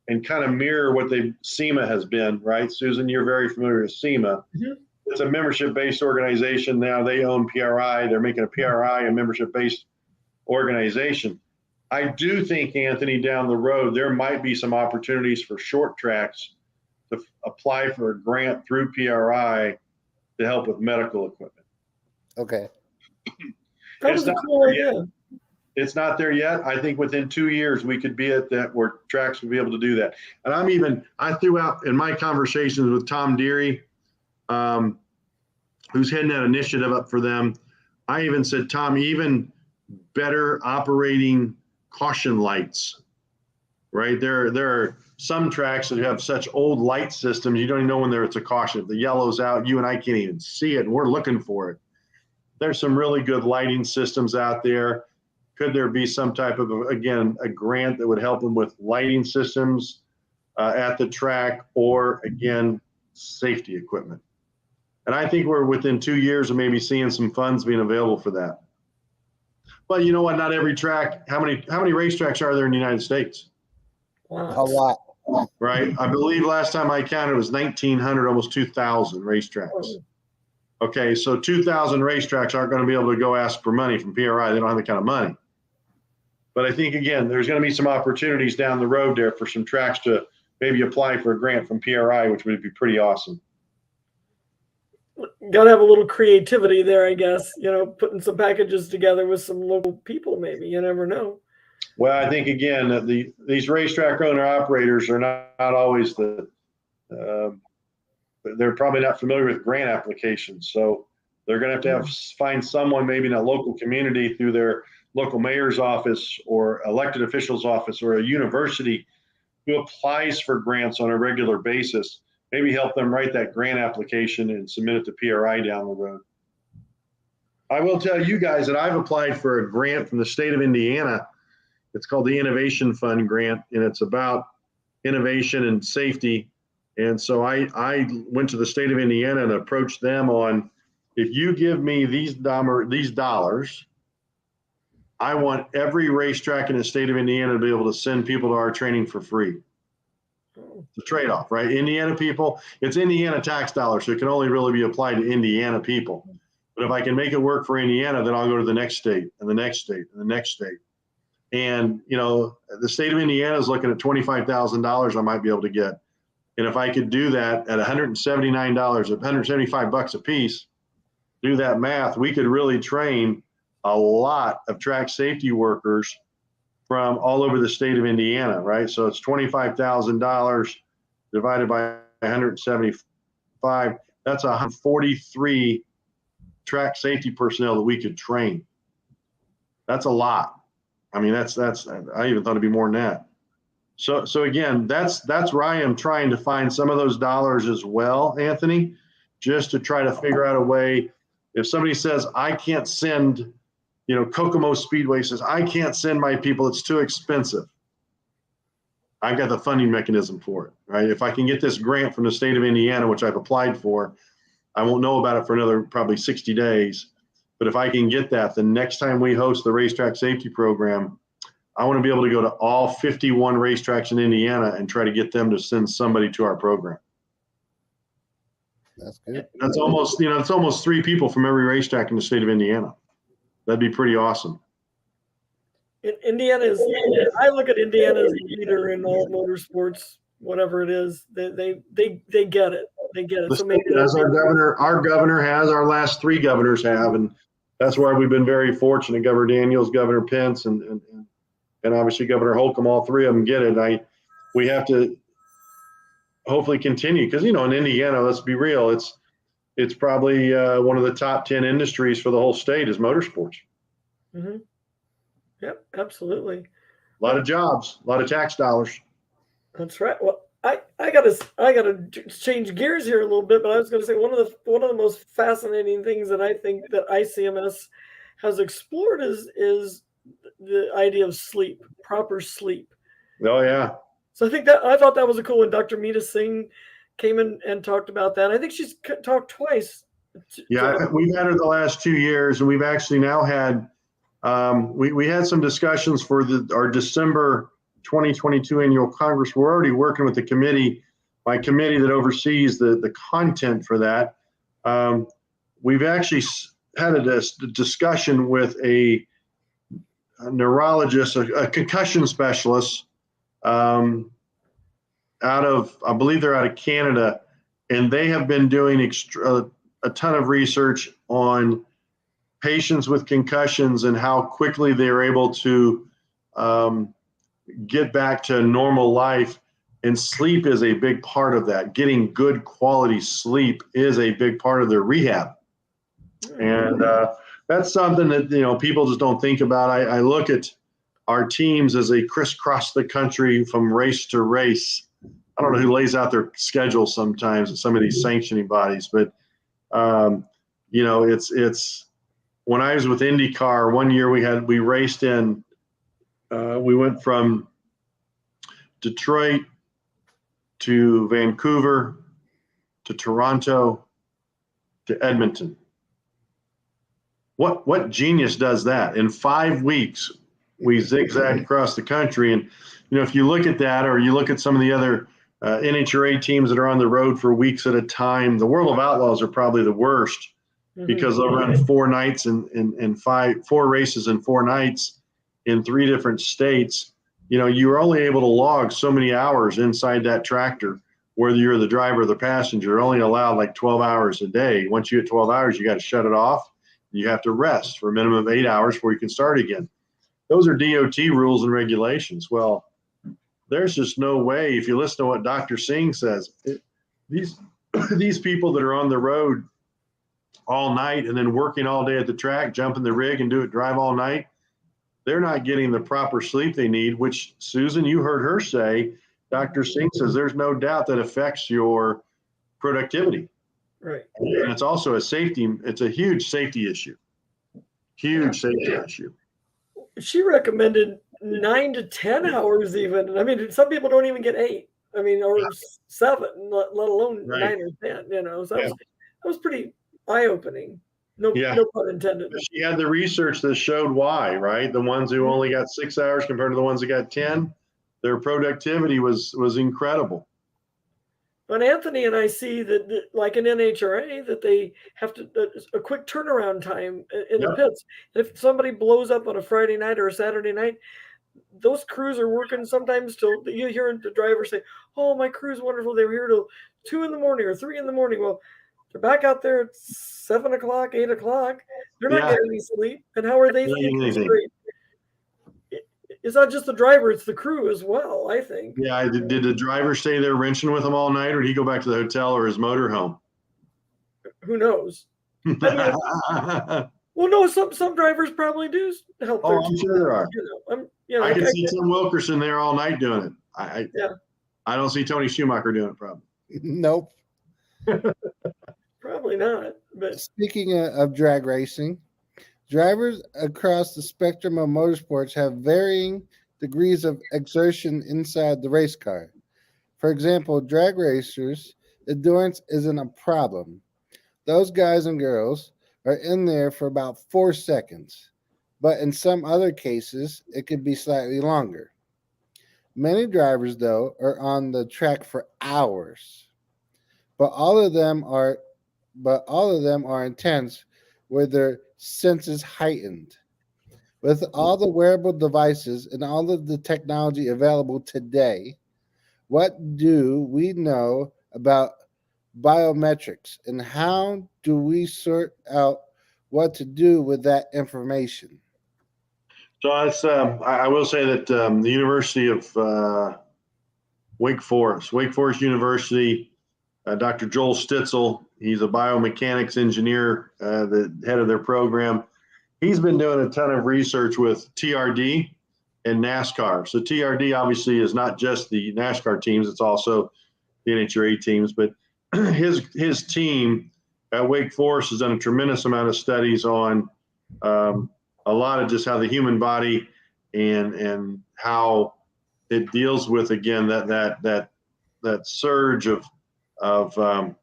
and kind of mirror what SEMA has been, right? Susan, you're very familiar with SEMA. Mm-hmm. It's a membership-based organization now. They own PRI. They're making a PRI a membership-based organization. I do think, Anthony, down the road, there might be some opportunities for short tracks to apply for a grant through PRI to help with medical equipment. Okay. That was a cool idea. It's not there yet. I think within 2 years we could be at that where tracks would be able to do that. And I threw out in my conversations with Tom Deary, who's heading that initiative up for them. I even said, Tom, even better operating caution lights, right? There are some tracks that have such old light systems, you don't even know when it's a caution. If the yellow's out, you and I can't even see it, and we're looking for it. There's some really good lighting systems out there. Could there be some type of, again, a grant that would help them with lighting systems at the track, or, again, safety equipment? And I think we're within 2 years of maybe seeing some funds being available for that. But you know what? Not every track. How many racetracks are there in the United States? A lot. Right. I believe last time I counted it was 1,900, almost 2,000 racetracks. Okay, so 2,000 racetracks aren't going to be able to go ask for money from PRI. They don't have that kind of money. But I think, again, there's going to be some opportunities down the road there for some tracks to maybe apply for a grant from PRI, which would be pretty awesome. Got to have a little creativity there, I guess, putting some packages together with some local people, maybe. You never know. Well, I think, again, that these racetrack owner operators are not always they're probably not familiar with grant applications. So they're going to have find someone maybe in a local community through their local mayor's office or elected official's office or a university who applies for grants on a regular basis. Maybe help them write that grant application and submit it to PRI down the road. I will tell you guys that I've applied for a grant from the state of Indiana. It's called the Innovation Fund Grant, and it's about innovation and safety. And so I went to the state of Indiana and approached them on, if you give me these dollars, I want every racetrack in the state of Indiana to be able to send people to our training for free. It's a trade-off, right? Indiana people, it's Indiana tax dollars, so it can only really be applied to Indiana people. But if I can make it work for Indiana, then I'll go to the next state and the next state and the next state. And, the state of Indiana is looking at $25,000 I might be able to get. And if I could do that at $179, $175 a piece, do that math, we could really train a lot of track safety workers from all over the state of Indiana, right? So it's $25,000 divided by 175. That's 143 track safety personnel that we could train. That's a lot. I mean, that's I even thought it'd be more than that. So again, that's where I am trying to find some of those dollars as well, Anthony, just to try to figure out a way. If somebody says, I can't send, Kokomo Speedway says, I can't send my people, it's too expensive. I've got the funding mechanism for it, right? If I can get this grant from the state of Indiana, which I've applied for, I won't know about it for another probably 60 days. But if I can get that, the next time we host the racetrack safety program, I want to be able to go to all 51 racetracks in Indiana and try to get them to send somebody to our program. That's good. That's almost, it's almost 3 people from every racetrack in the state of Indiana. That'd be pretty awesome. Indiana is, I look at Indiana as the leader in all motorsports, whatever it is. They get it. They get it. So maybe as our governor has, our last 3 governors have, and that's why we've been very fortunate. Governor Daniels, Governor Pence, and obviously Governor Holcomb, all 3 of them get it. We have to hopefully continue because, in Indiana, let's be real, it's probably one of the top 10 industries for the whole state is motorsports. Mm-hmm. Yep, absolutely. A lot of jobs, a lot of tax dollars. That's right. Well, I gotta change gears here a little bit, but I was going to say one of the most fascinating things that I think that ICMS has explored is the idea of sleep, proper sleep. Oh yeah. So I thought that was a cool one. Dr. Meeta Singh came in and talked about that. I think she's talked twice. Yeah, we've had her the last 2 years, and we've actually now had we had some discussions for our December 2022 annual Congress. We're already working with my committee that oversees the content for that. We've actually had a discussion with a neurologist, a concussion specialist I believe they're out of Canada, and they have been doing a ton of research on patients with concussions and how quickly they're able to get back to normal life. And sleep is a big part of that. Getting good quality sleep is a big part of their rehab. And that's something that, people just don't think about. I look at our teams as they crisscross the country from race to race. I don't know who lays out their schedule sometimes at some of these sanctioning bodies, but it's when I was with IndyCar, one year we raced in, we went from Detroit to Vancouver to Toronto to Edmonton. What genius does that? In 5 weeks, we zigzagged across the country. And, if you look at that, or you look at some of the other NHRA teams that are on the road for weeks at a time, the World of Outlaws are probably the worst because they'll run 4 nights and 4 races in 4 nights. in 3 different states, you were only able to log so many hours inside that tractor. Whether you're the driver or the passenger, you're only allowed like 12 hours a day. Once you hit 12 hours, you got to shut it off. You have to rest for a minimum of 8 hours before you can start again. Those are DOT rules and regulations. Well, there's just no way, if you listen to what Dr. Singh says, these people that are on the road all night and then working all day at the track, jump in the rig and drive all night, they're not getting the proper sleep they need, which, Susan, you heard her say, Dr. Singh says there's no doubt that affects your productivity. Right. And it's also it's a huge safety issue. Huge safety issue. She recommended 9 to 10 hours even. I mean, some people don't even get 8. I mean, or 7, let alone 9 or 10, So that was pretty eye-opening. No pun intended. She had the research that showed why, right? The ones who only got 6 hours compared to the ones that got 10, their productivity was incredible. But Anthony and I see that, like in NHRA, that they have a quick turnaround time in the pits. And if somebody blows up on a Friday night or a Saturday night, those crews are working sometimes till you hear the driver say, "Oh, my crew's wonderful. They were here till 2 in the morning or 3 in the morning." Well, they're back out there at 7 o'clock, 8 o'clock. They're not getting any sleep. And how are they thinking straight? It's not just the driver, it's the crew as well, I think. Yeah, did the driver stay there wrenching with them all night, or did he go back to the hotel or his motorhome? Who knows? Well, no, some drivers probably do help. Oh, I'm sure there are. I can see Tim Wilkerson there all night doing it. I don't see Tony Schumacher doing it, probably. Nope. Probably not. But speaking of drag racing, drivers across the spectrum of motorsports have varying degrees of exertion inside the race car. For example, drag racers' endurance isn't a problem. Those guys and girls are in there for about 4 seconds, but in some other cases, it could be slightly longer. Many drivers, though, are on the track for hours, but all of them are intense with their senses heightened. With all the wearable devices and all of the technology available today, what do we know about biometrics, and how do we sort out what to do with that information? So I will say that the University of Wake Forest University, Dr. Joel Stitzel, he's a biomechanics engineer, the head of their program. He's been doing a ton of research with TRD and NASCAR. So TRD obviously is not just the NASCAR teams, it's also the NHRA teams, but his team at Wake Forest has done a tremendous amount of studies on a lot of just how the human body and how it deals with, again, that surge of kind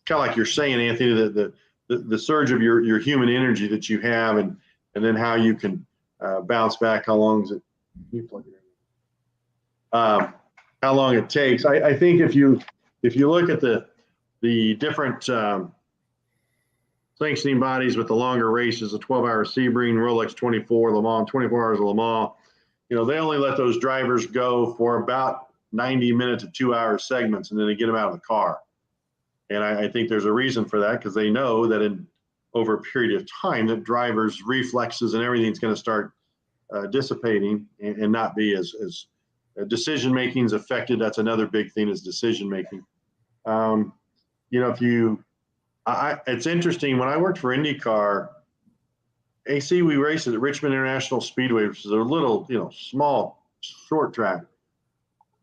of like you're saying, Anthony, the surge of your human energy that you have, and then how you can bounce back. How long is it? Can you plug it in? How long it takes. I think if you look at the different sanctioning bodies with the longer races, the 12-hour Sebring, Rolex 24, Le Mans, 24 hours of Le Mans, they only let those drivers go for about 90-minute to 2-hour segments, and then they get them out of the car. And I think there's a reason for that, because they know that over a period of time, that drivers' reflexes and everything's going to start dissipating and not be as decision making is affected. That's another big thing, is decision making. It's interesting. When I worked for IndyCar, AC, we raced at Richmond International Speedway, which is a little, small, short track.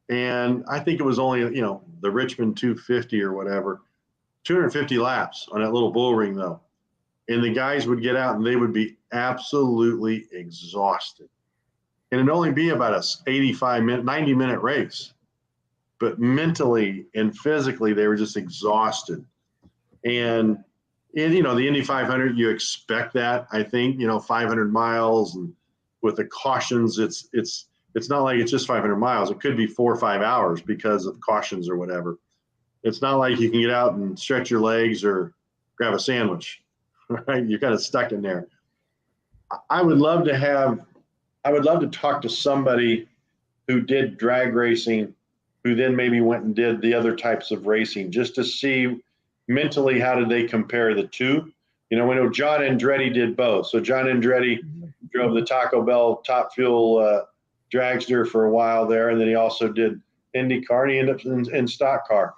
And I think it was only, the Richmond 250 or whatever, 250 laps on that little bull ring, though. And the guys would get out and they would be absolutely exhausted. And it'd only be about a 90-minute race. But mentally and physically, they were just exhausted. And in, the Indy 500, you expect that, I think, 500 miles, and with the cautions, it's not like it's just 500 miles. It could be 4 or 5 hours because of cautions or whatever. It's not like you can get out and stretch your legs or grab a sandwich, right? You're kind of stuck in there. I would love to have I would love to talk to somebody who did drag racing, who then maybe went and did the other types of racing, just to see mentally how did they compare the two. We know John Andretti did both. So John Andretti drove the Taco Bell Top Fuel dragster for a while there, and then he also did IndyCar, and he ended up in stock car.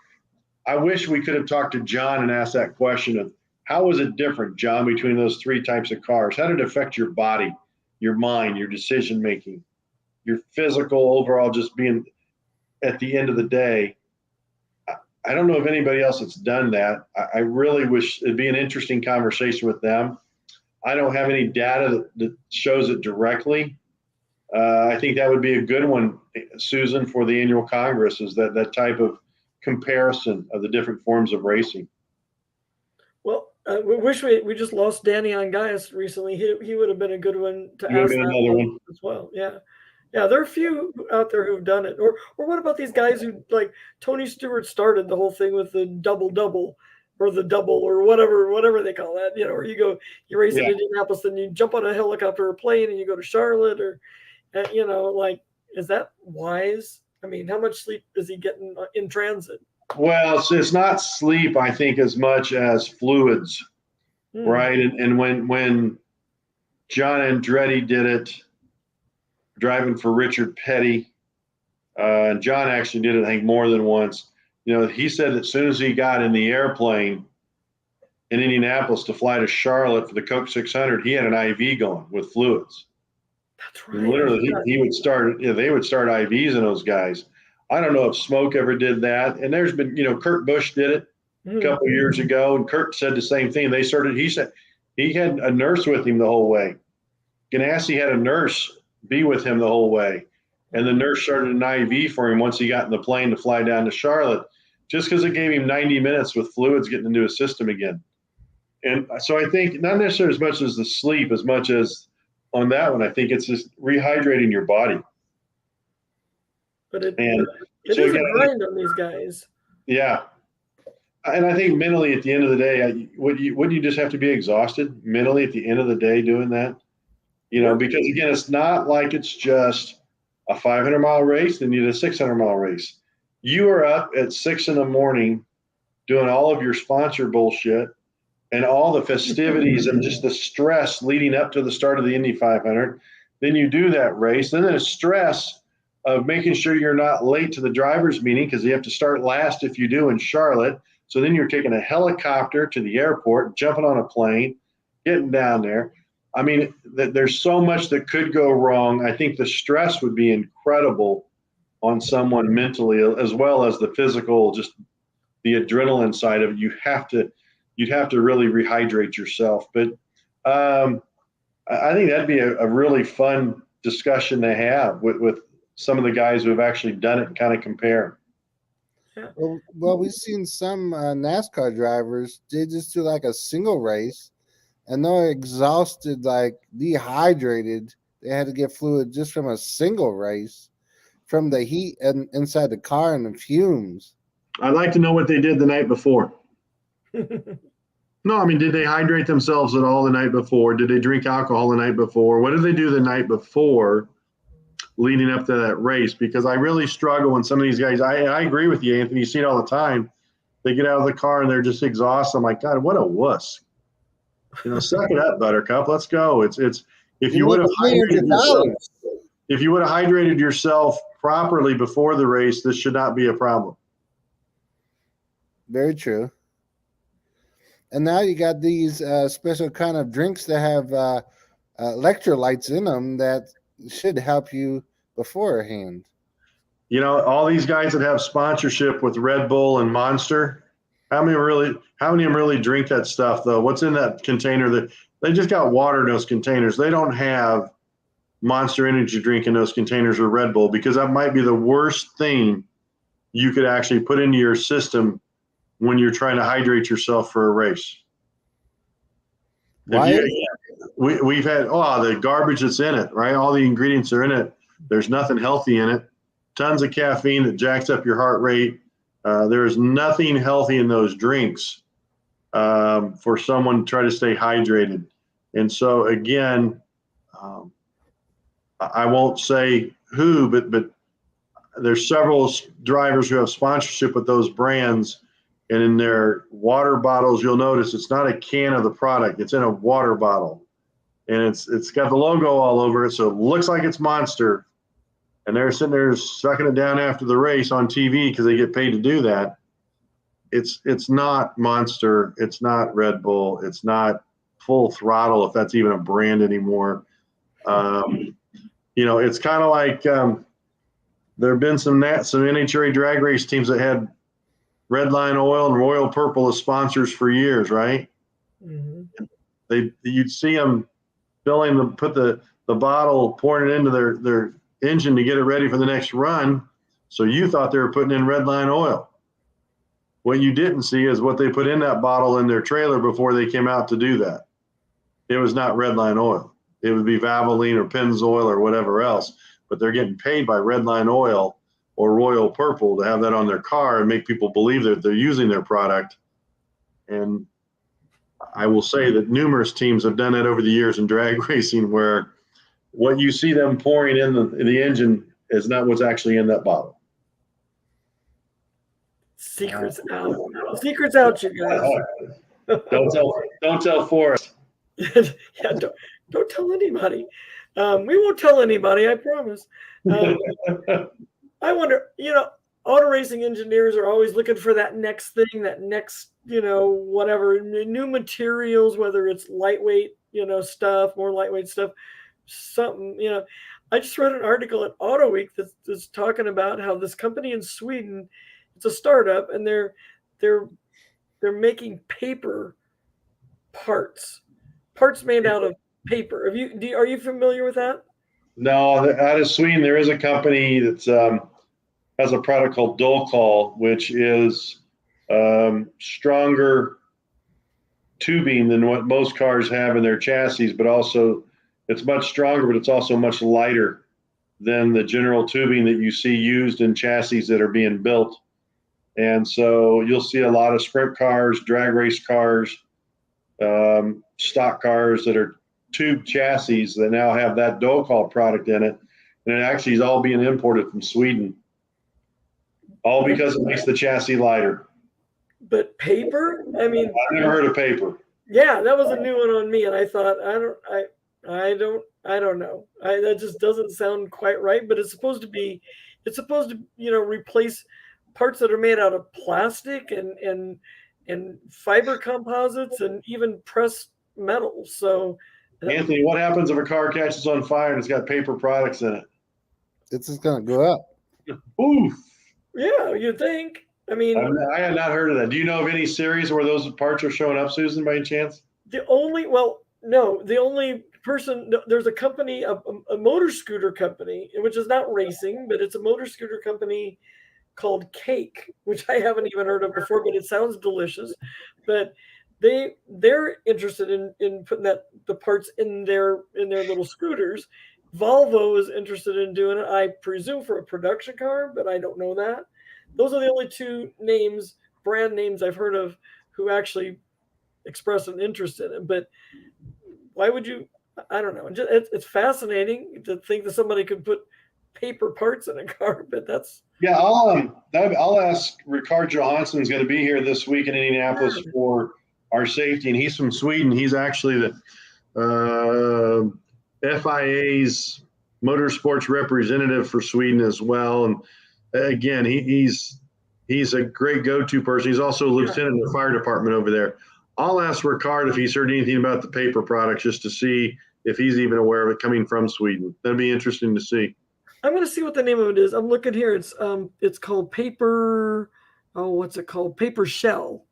I wish we could have talked to John and asked that question of how was it different, John, between those three types of cars? How did it affect your body, your mind, your decision making, your physical overall, just being at the end of the day? I don't know if anybody else that's done that. I really wish it'd be an interesting conversation with them. I don't have any data that shows it directly. I think that would be a good one, Susan, for the annual Congress, is that type of comparison of the different forms of racing. Well, we wish we just lost Danny Ongais recently. He would have been a good one to ask that as well. Yeah. Yeah, there are a few out there who've done it. Or what about these guys who, like Tony Stewart started the whole thing with the double or the double or whatever they call that, or you race in Indianapolis, then you jump on a helicopter or plane and you go to Charlotte or, is that wise? I mean, how much sleep is he getting in transit? Well, it's not sleep, I think, as much as fluids, right? And when John Andretti did it, driving for Richard Petty, and John actually did it, I think, more than once. He said that as soon as he got in the airplane in Indianapolis to fly to Charlotte for the Coke 600, he had an IV going with fluids. That's right. And literally, he would start. They would start IVs in those guys. I don't know if Smoke ever did that. And there's been, Kurt Busch did it a couple of years ago, and Kurt said the same thing. He said he had a nurse with him the whole way. Ganassi had a nurse be with him the whole way. And the nurse started an IV for him once he got in the plane to fly down to Charlotte, just because it gave him 90 minutes with fluids getting into his system again. And so I think not necessarily as much as the sleep, as much as on that one, I think it's just rehydrating your body. But it is a grind on these guys. Yeah. And I think mentally at the end of the day, wouldn't you just have to be exhausted mentally at the end of the day doing that? Because again, it's not like it's just a 500-mile race and you did a 600-mile race. You are up at 6 a.m. doing all of your sponsor bullshit and all the festivities and just the stress leading up to the start of the Indy 500. Then you do that race. Then there's stress of making sure you're not late to the driver's meeting because you have to start last if you do in Charlotte. So then you're taking a helicopter to the airport, jumping on a plane, getting down there. I mean, there's so much that could go wrong. I think the stress would be incredible on someone mentally, as well as the physical, just the adrenaline side of it. You'd have to really rehydrate yourself. But I think that'd be a really fun discussion to have with some of the guys who have actually done it and kind of compare. Yeah. Well, we've seen some NASCAR drivers, they just do like a single race, and they're exhausted, like dehydrated. They had to get fluid just from a single race, from the heat and inside the car and the fumes. I'd like to know what they did the night before. No, I mean, did they hydrate themselves at all the night before? Did they drink alcohol the night before? What did they do the night before leading up to that race? Because I really struggle when some of these guys, I agree with you, Anthony, you see it all the time. They get out of the car and they're just exhausted. I'm like, God, what a wuss. Suck it up, Buttercup. Let's go. It's if you would have hydrated yourself properly before the race, this should not be a problem. Very true. And now you got these special kind of drinks that have electrolytes in them that should help you beforehand. All these guys that have sponsorship with Red Bull and Monster, how many of them really drink that stuff though? What's in that container? That they just got water in those containers. They don't have Monster energy drink in those containers or Red Bull, because that might be the worst thing you could actually put into your system when you're trying to hydrate yourself for a race. Why? We've had the garbage that's in it, right? All the ingredients are in it. There's nothing healthy in it. Tons of caffeine that jacks up your heart rate. There is nothing healthy in those drinks for someone to try to stay hydrated. And so again, I won't say who, but there's several drivers who have sponsorship with those brands. And in their water bottles, you'll notice it's not a can of the product. It's in a water bottle. And it's got the logo all over it. So it looks like it's Monster. And they're sitting there sucking it down after the race on TV because they get paid to do that. It's not Monster. It's not Red Bull. It's not Full Throttle, if that's even a brand anymore. It's kind of like there have been some NHRA drag race teams that had Redline Oil and Royal Purple as sponsors for years, right? Mm-hmm. You'd see them put the bottle, pouring it into their engine to get it ready for the next run. So you thought they were putting in Redline Oil. What you didn't see is what they put in that bottle in their trailer before they came out to do that. It was not Redline Oil. It would be Valvoline or Pennzoil or whatever else, but they're getting paid by Redline Oil or Royal Purple to have that on their car and make people believe that they're using their product. And I will say that numerous teams have done that over the years in drag racing, where what you see them pouring in the engine is not what's actually in that bottle. Secrets out. Secrets out, you guys. Don't tell Forrest. Yeah, don't tell anybody. We won't tell anybody, I promise. I wonder, auto racing engineers are always looking for that next thing, that next, whatever, new materials, whether it's lightweight, stuff, more lightweight stuff, something, I just read an article at Auto Week that's talking about how this company in Sweden, it's a startup, and they're making paper parts made out of paper. Are you familiar with that? No, out of Sweden, there is a company that has a product called Dolcol, which is stronger tubing than what most cars have in their chassis, but also it's much stronger, but it's also much lighter than the general tubing that you see used in chassis that are being built. And so you'll see a lot of sprint cars, drag race cars, stock cars that are tube chassis that now have that Dolcol product in it. And it actually is all being imported from Sweden. All because it makes the chassis lighter. But paper? I mean, I've never heard of paper. Yeah, that was a new one on me, and I thought I don't know. That just doesn't sound quite right. But it's supposed to replace parts that are made out of plastic and fiber composites and even pressed metal. So, Anthony, what happens if a car catches on fire and it's got paper products in it? It's just going to go up. Oof. Yeah, you'd think. I mean, I had not heard of that. Do you know of any series where those parts are showing up, Susan, by any chance? The only person, there's a company, a motor scooter company, which is not racing, but it's a motor scooter company called Cake, which I haven't even heard of before, but it sounds delicious. But they're interested in putting the parts in their little scooters. Volvo is interested in doing it, I presume, for a production car, but I don't know that. Those are the only two brand names I've heard of who actually express an interest in it. But why would you? I don't know. It's fascinating to think that somebody could put paper parts in a car, but that's. Yeah, I'll ask. Ricard Johansson's going to be here this week in Indianapolis for our safety, and he's from Sweden. He's actually the FIA's motorsports representative for Sweden as well. And again, he's a great go-to person. He's also a lieutenant in the fire department over there. I'll ask Ricard if he's heard anything about the paper products, just to see if he's even aware of it coming from Sweden. That'd be interesting to see. I'm going to see what the name of it is. I'm looking here. It's called paper. Oh, what's it called? Paper shell.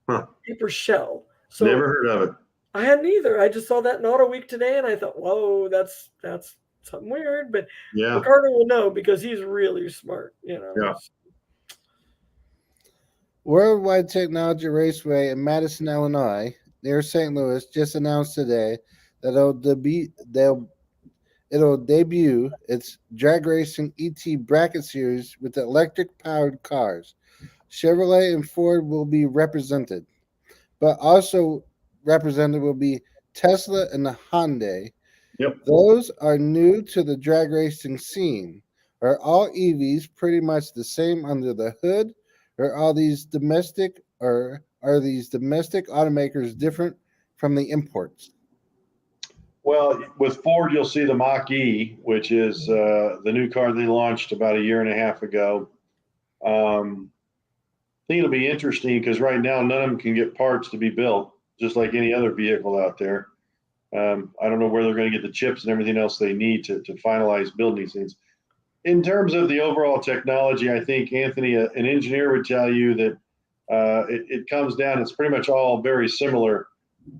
Huh. Paper shell. So never heard of it. I hadn't either. I just saw that in Auto Week today, and I thought, whoa, that's something weird. But yeah, Ricardo will know because he's really smart. Yeah. Worldwide Technology Raceway in Madison, Illinois, near St. Louis, just announced today that it'll debut its drag racing ET bracket series with electric-powered cars. Chevrolet and Ford will be represented, but also represented will be Tesla and the Hyundai. Yep. Those are new to the drag racing scene. Are all EVs pretty much the same under the hood, or are these domestic automakers different from the imports? Well, with Ford, you'll see the Mach-E, which is the new car they launched about a year and a half ago. I think it'll be interesting because right now none of them can get parts to be built, just like any other vehicle out there. I don't know where they're going to get the chips and everything else they need to finalize building these things. In terms of the overall technology, I think, Anthony, an engineer would tell you that it comes down, it's pretty much all very similar.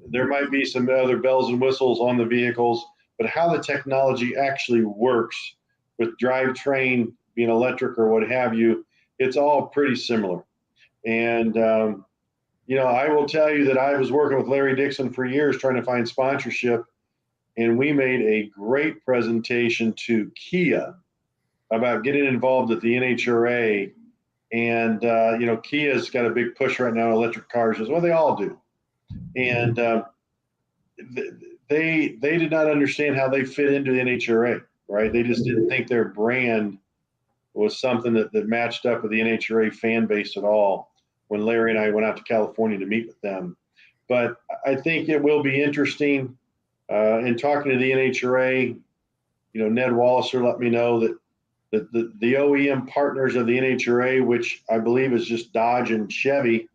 There might be some other bells and whistles on the vehicles, but how the technology actually works with drivetrain being electric or what have you, it's all pretty similar. And, I will tell you that I was working with Larry Dixon for years trying to find sponsorship, and we made a great presentation to Kia about getting involved at the NHRA. And, Kia's got a big push right now in electric cars as well. They all do. And they did not understand how they fit into the NHRA, right? They just didn't think their brand was something that matched up with the NHRA fan base at all when Larry and I went out to California to meet with them. But I think it will be interesting. In talking to the NHRA, Ned Walliser let me know that the OEM partners of the NHRA, which I believe is just Dodge and Chevy,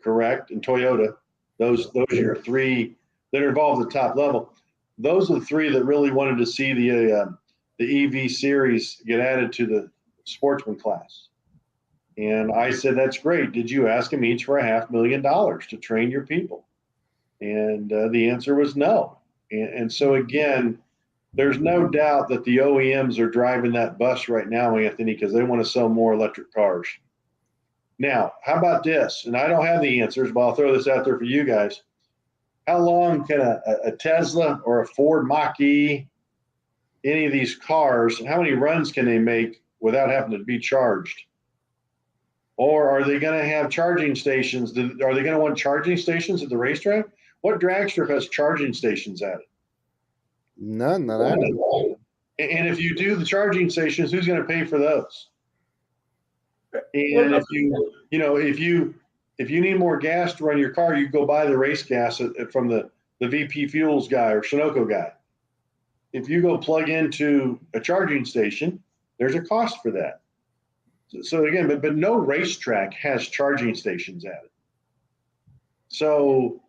correct, and Toyota, those are your three that are involved at the top level. Those are the three that really wanted to see the EV series get added to the sportsman class. And I said, that's great. Did you ask them each for $500,000 to train your people? And the answer was no. And so, again, there's no doubt that the OEMs are driving that bus right now, Anthony, because they want to sell more electric cars. Now, how about this? And I don't have the answers, but I'll throw this out there for you guys. How long can a Tesla or a Ford Mach-E, any of these cars, how many runs can they make without having to be charged? Or are they going to have charging stations? Are they going to want charging stations at the racetrack? What drag strip has charging stations at it? None that I know. And if you do the charging stations, who's going to pay for those? And if you need more gas to run your car, you go buy the race gas from the VP Fuels guy or Sunoco guy. If you go plug into a charging station, there's a cost for that. So again, but no racetrack has charging stations at it. So,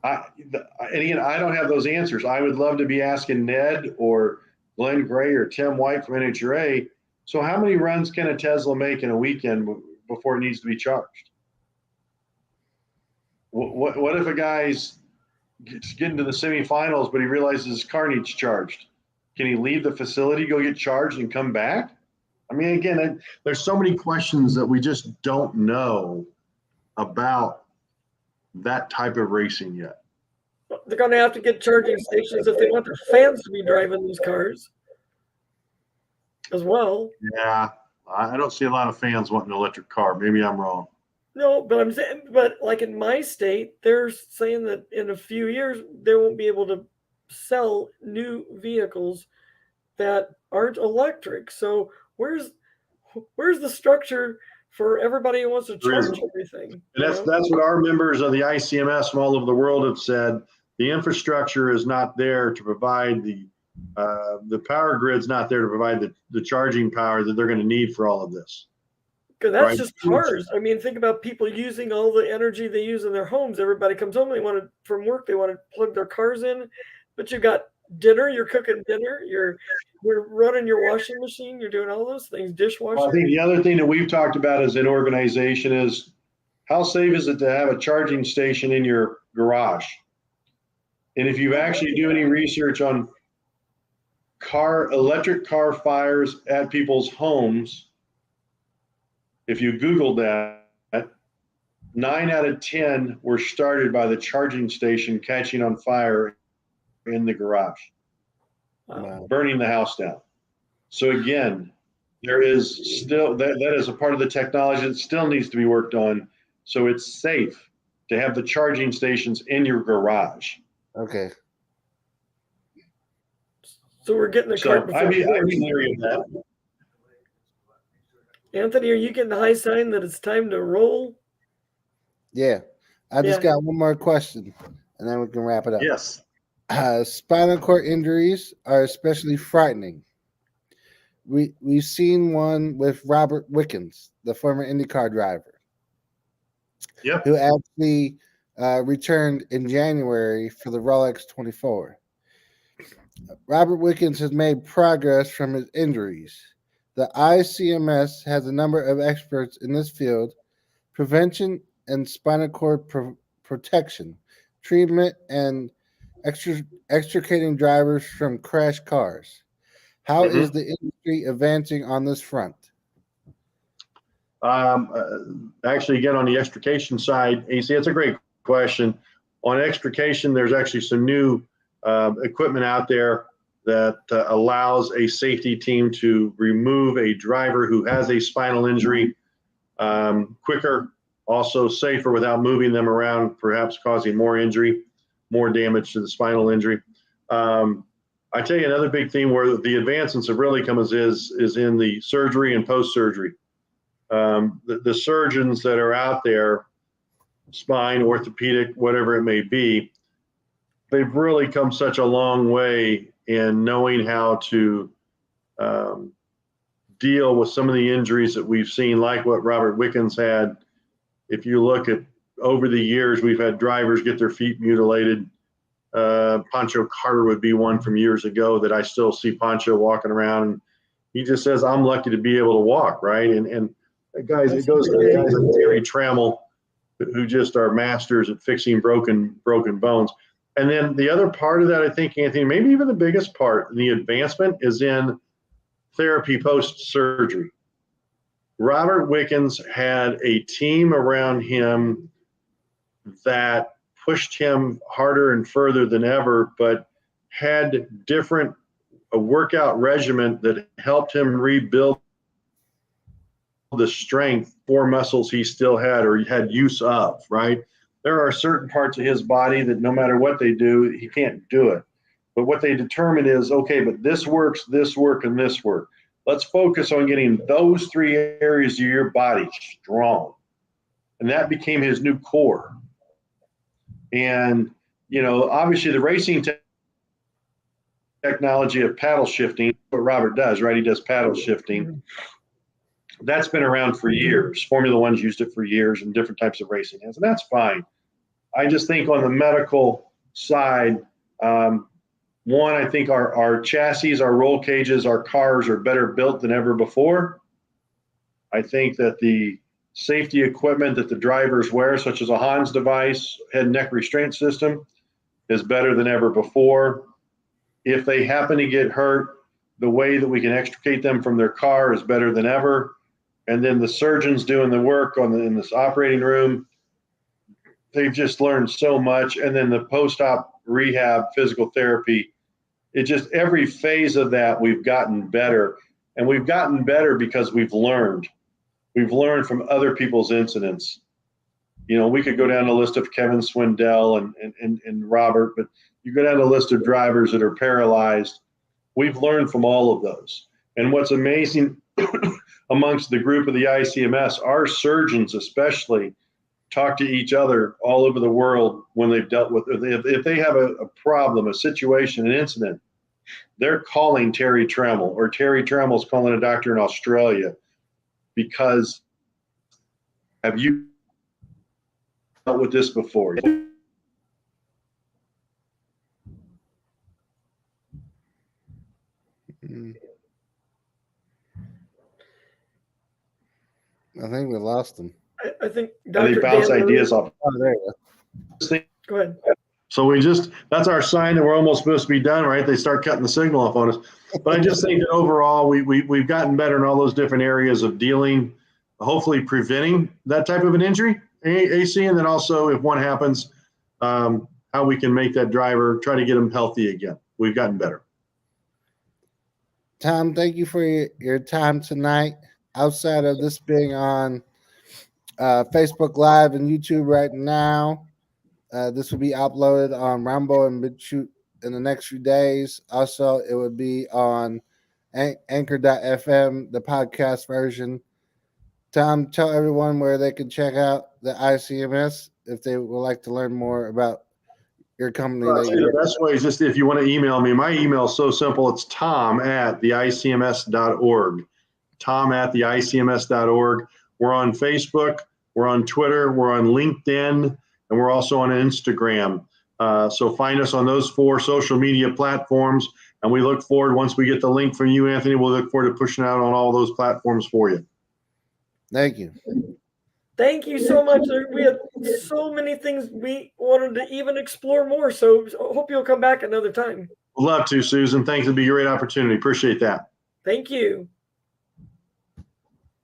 and again, I don't have those answers. I would love to be asking Ned or Glenn Gray or Tim White from NHRA. So how many runs can a Tesla make in a weekend before it needs to be charged? What if a guy's getting to the semifinals, but he realizes his car needs charged? Can he leave the facility, go get charged, and come back? I mean, again, there's so many questions that we just don't know about that type of racing yet. They're going to have to get charging stations if they want their fans to be driving these cars as well. Yeah, I don't see a lot of fans wanting an electric car. Maybe I'm wrong. No, but I'm saying, like in my state, they're saying that in a few years they won't be able to sell new vehicles that aren't electric. So where's the structure for everybody who wants to charge everything? And that's what our members of the ICMS from all over the world have said. The infrastructure is not there to provide the power grid's not there to provide the charging power that they're going to need for all of this. Because that's just cars. I mean, think about people using all the energy they use in their homes. Everybody comes home, from work, they want to plug their cars in, but you've got dinner, you're cooking dinner, you're running your washing machine, you're doing all those things, dishwasher. Well, I think the other thing that we've talked about as an organization is how safe is it to have a charging station in your garage? And if you actually do any research on electric car fires at people's homes, if you Google that, 9 out of 10 were started by the charging station catching on fire in the garage, burning the house down. So again, there is still that is a part of the technology that still needs to be worked on. So it's safe to have the charging stations in your garage. Okay. So we're getting the So cart before I'd be the horse. leery of that. Anthony, are you getting the high sign that it's time to roll? Yeah. I just Yeah. got one more question, and then we can wrap it up. Yes. Spinal cord injuries are especially frightening. We've seen one with Robert Wickens, the former IndyCar driver, Yep. who actually returned in January for the Rolex 24. Robert Wickens has made progress from his injuries. The ICMS has a number of experts in this field: prevention and spinal cord protection, treatment, and extricating drivers from crash cars. How is the industry advancing on this front? Actually, again, on the extrication side, AC, that's a great question. On extrication, there's actually some new equipment out there that allows a safety team to remove a driver who has a spinal injury quicker, also safer without moving them around, perhaps causing more injury, more damage to the spinal injury. I tell you, another big theme where the advancements have really come is in the surgery and post-surgery. The surgeons that are out there, spine, orthopedic, whatever it may be, they've really come such a long way in knowing how to deal with some of the injuries that we've seen, like what Robert Wickens had. If you look at over the years, we've had drivers get their feet mutilated. Pancho Carter would be one from years ago that I still see Pancho walking around. And he just says, I'm lucky to be able to walk, right? And guys, it goes to guys like Terry Trammell, who just are masters at fixing broken bones. And then the other part of that, I think, Anthony, maybe even the biggest part, the advancement is in therapy post-surgery. Robert Wickens had a team around him that pushed him harder and further than ever, but had a workout regimen that helped him rebuild the strength for muscles he still had or had use of, right? There are certain parts of his body that no matter what they do, he can't do it. But what they determine is, okay, but this works, and this work. Let's focus on getting those three areas of your body strong. And that became his new core. And, obviously the racing technology of paddle shifting, what Robert does, right? He does paddle shifting. That's been around for years. Formula One's used it for years and different types of racing has, and that's fine. I just think on the medical side, one, I think our chassis, our roll cages, our cars are better built than ever before. I think that the safety equipment that the drivers wear, such as a Hans device, head and neck restraint system, is better than ever before. If they happen to get hurt, the way that we can extricate them from their car is better than ever. And then the surgeons doing the work in this operating room, they've just learned so much. And then the post-op rehab, physical therapy, it just every phase of that we've gotten better. And we've gotten better because we've learned. We've learned from other people's incidents. We could go down the list of Kevin Swindell and Robert, but you go down the list of drivers that are paralyzed. We've learned from all of those. And what's amazing amongst the group of the ICMS, our surgeons especially talk to each other all over the world when they've dealt with, if they have a problem, a situation, an incident, they're calling Terry Trammell, or Terry Trammell's calling a doctor in Australia, because have you dealt with this before? I think we lost him. I think Dr. They bounce ideas off. Oh, there you go. Go ahead. So that's our sign that we're almost supposed to be done, right? They start cutting the signal off on us. But I just think that overall we've gotten better in all those different areas of dealing, hopefully preventing that type of an injury, AC, and then also if one happens, how we can make that driver, try to get him healthy again. We've gotten better. Tom, thank you for your time tonight. Outside of this being on Facebook Live and YouTube right now, this will be uploaded on Rumble and in the next few days. Also, it would be on Anchor.fm, the podcast version. Tom, tell everyone where they can check out the ICMS if they would like to learn more about your company. The best way is just if you want to email me. My email is so simple. It's tom@theicms.org. tom@theicms.org. We're on Facebook. We're on Twitter. We're on LinkedIn. And we're also on Instagram. So find us on those 4 social media platforms. And we look forward, once we get the link from you, Anthony, we'll look forward to pushing out on all those platforms for you. Thank you. Thank you so much. We have so many things we wanted to even explore more. So I hope you'll come back another time. Love to, Susan. Thanks. It'd be a great opportunity. Appreciate that. Thank you.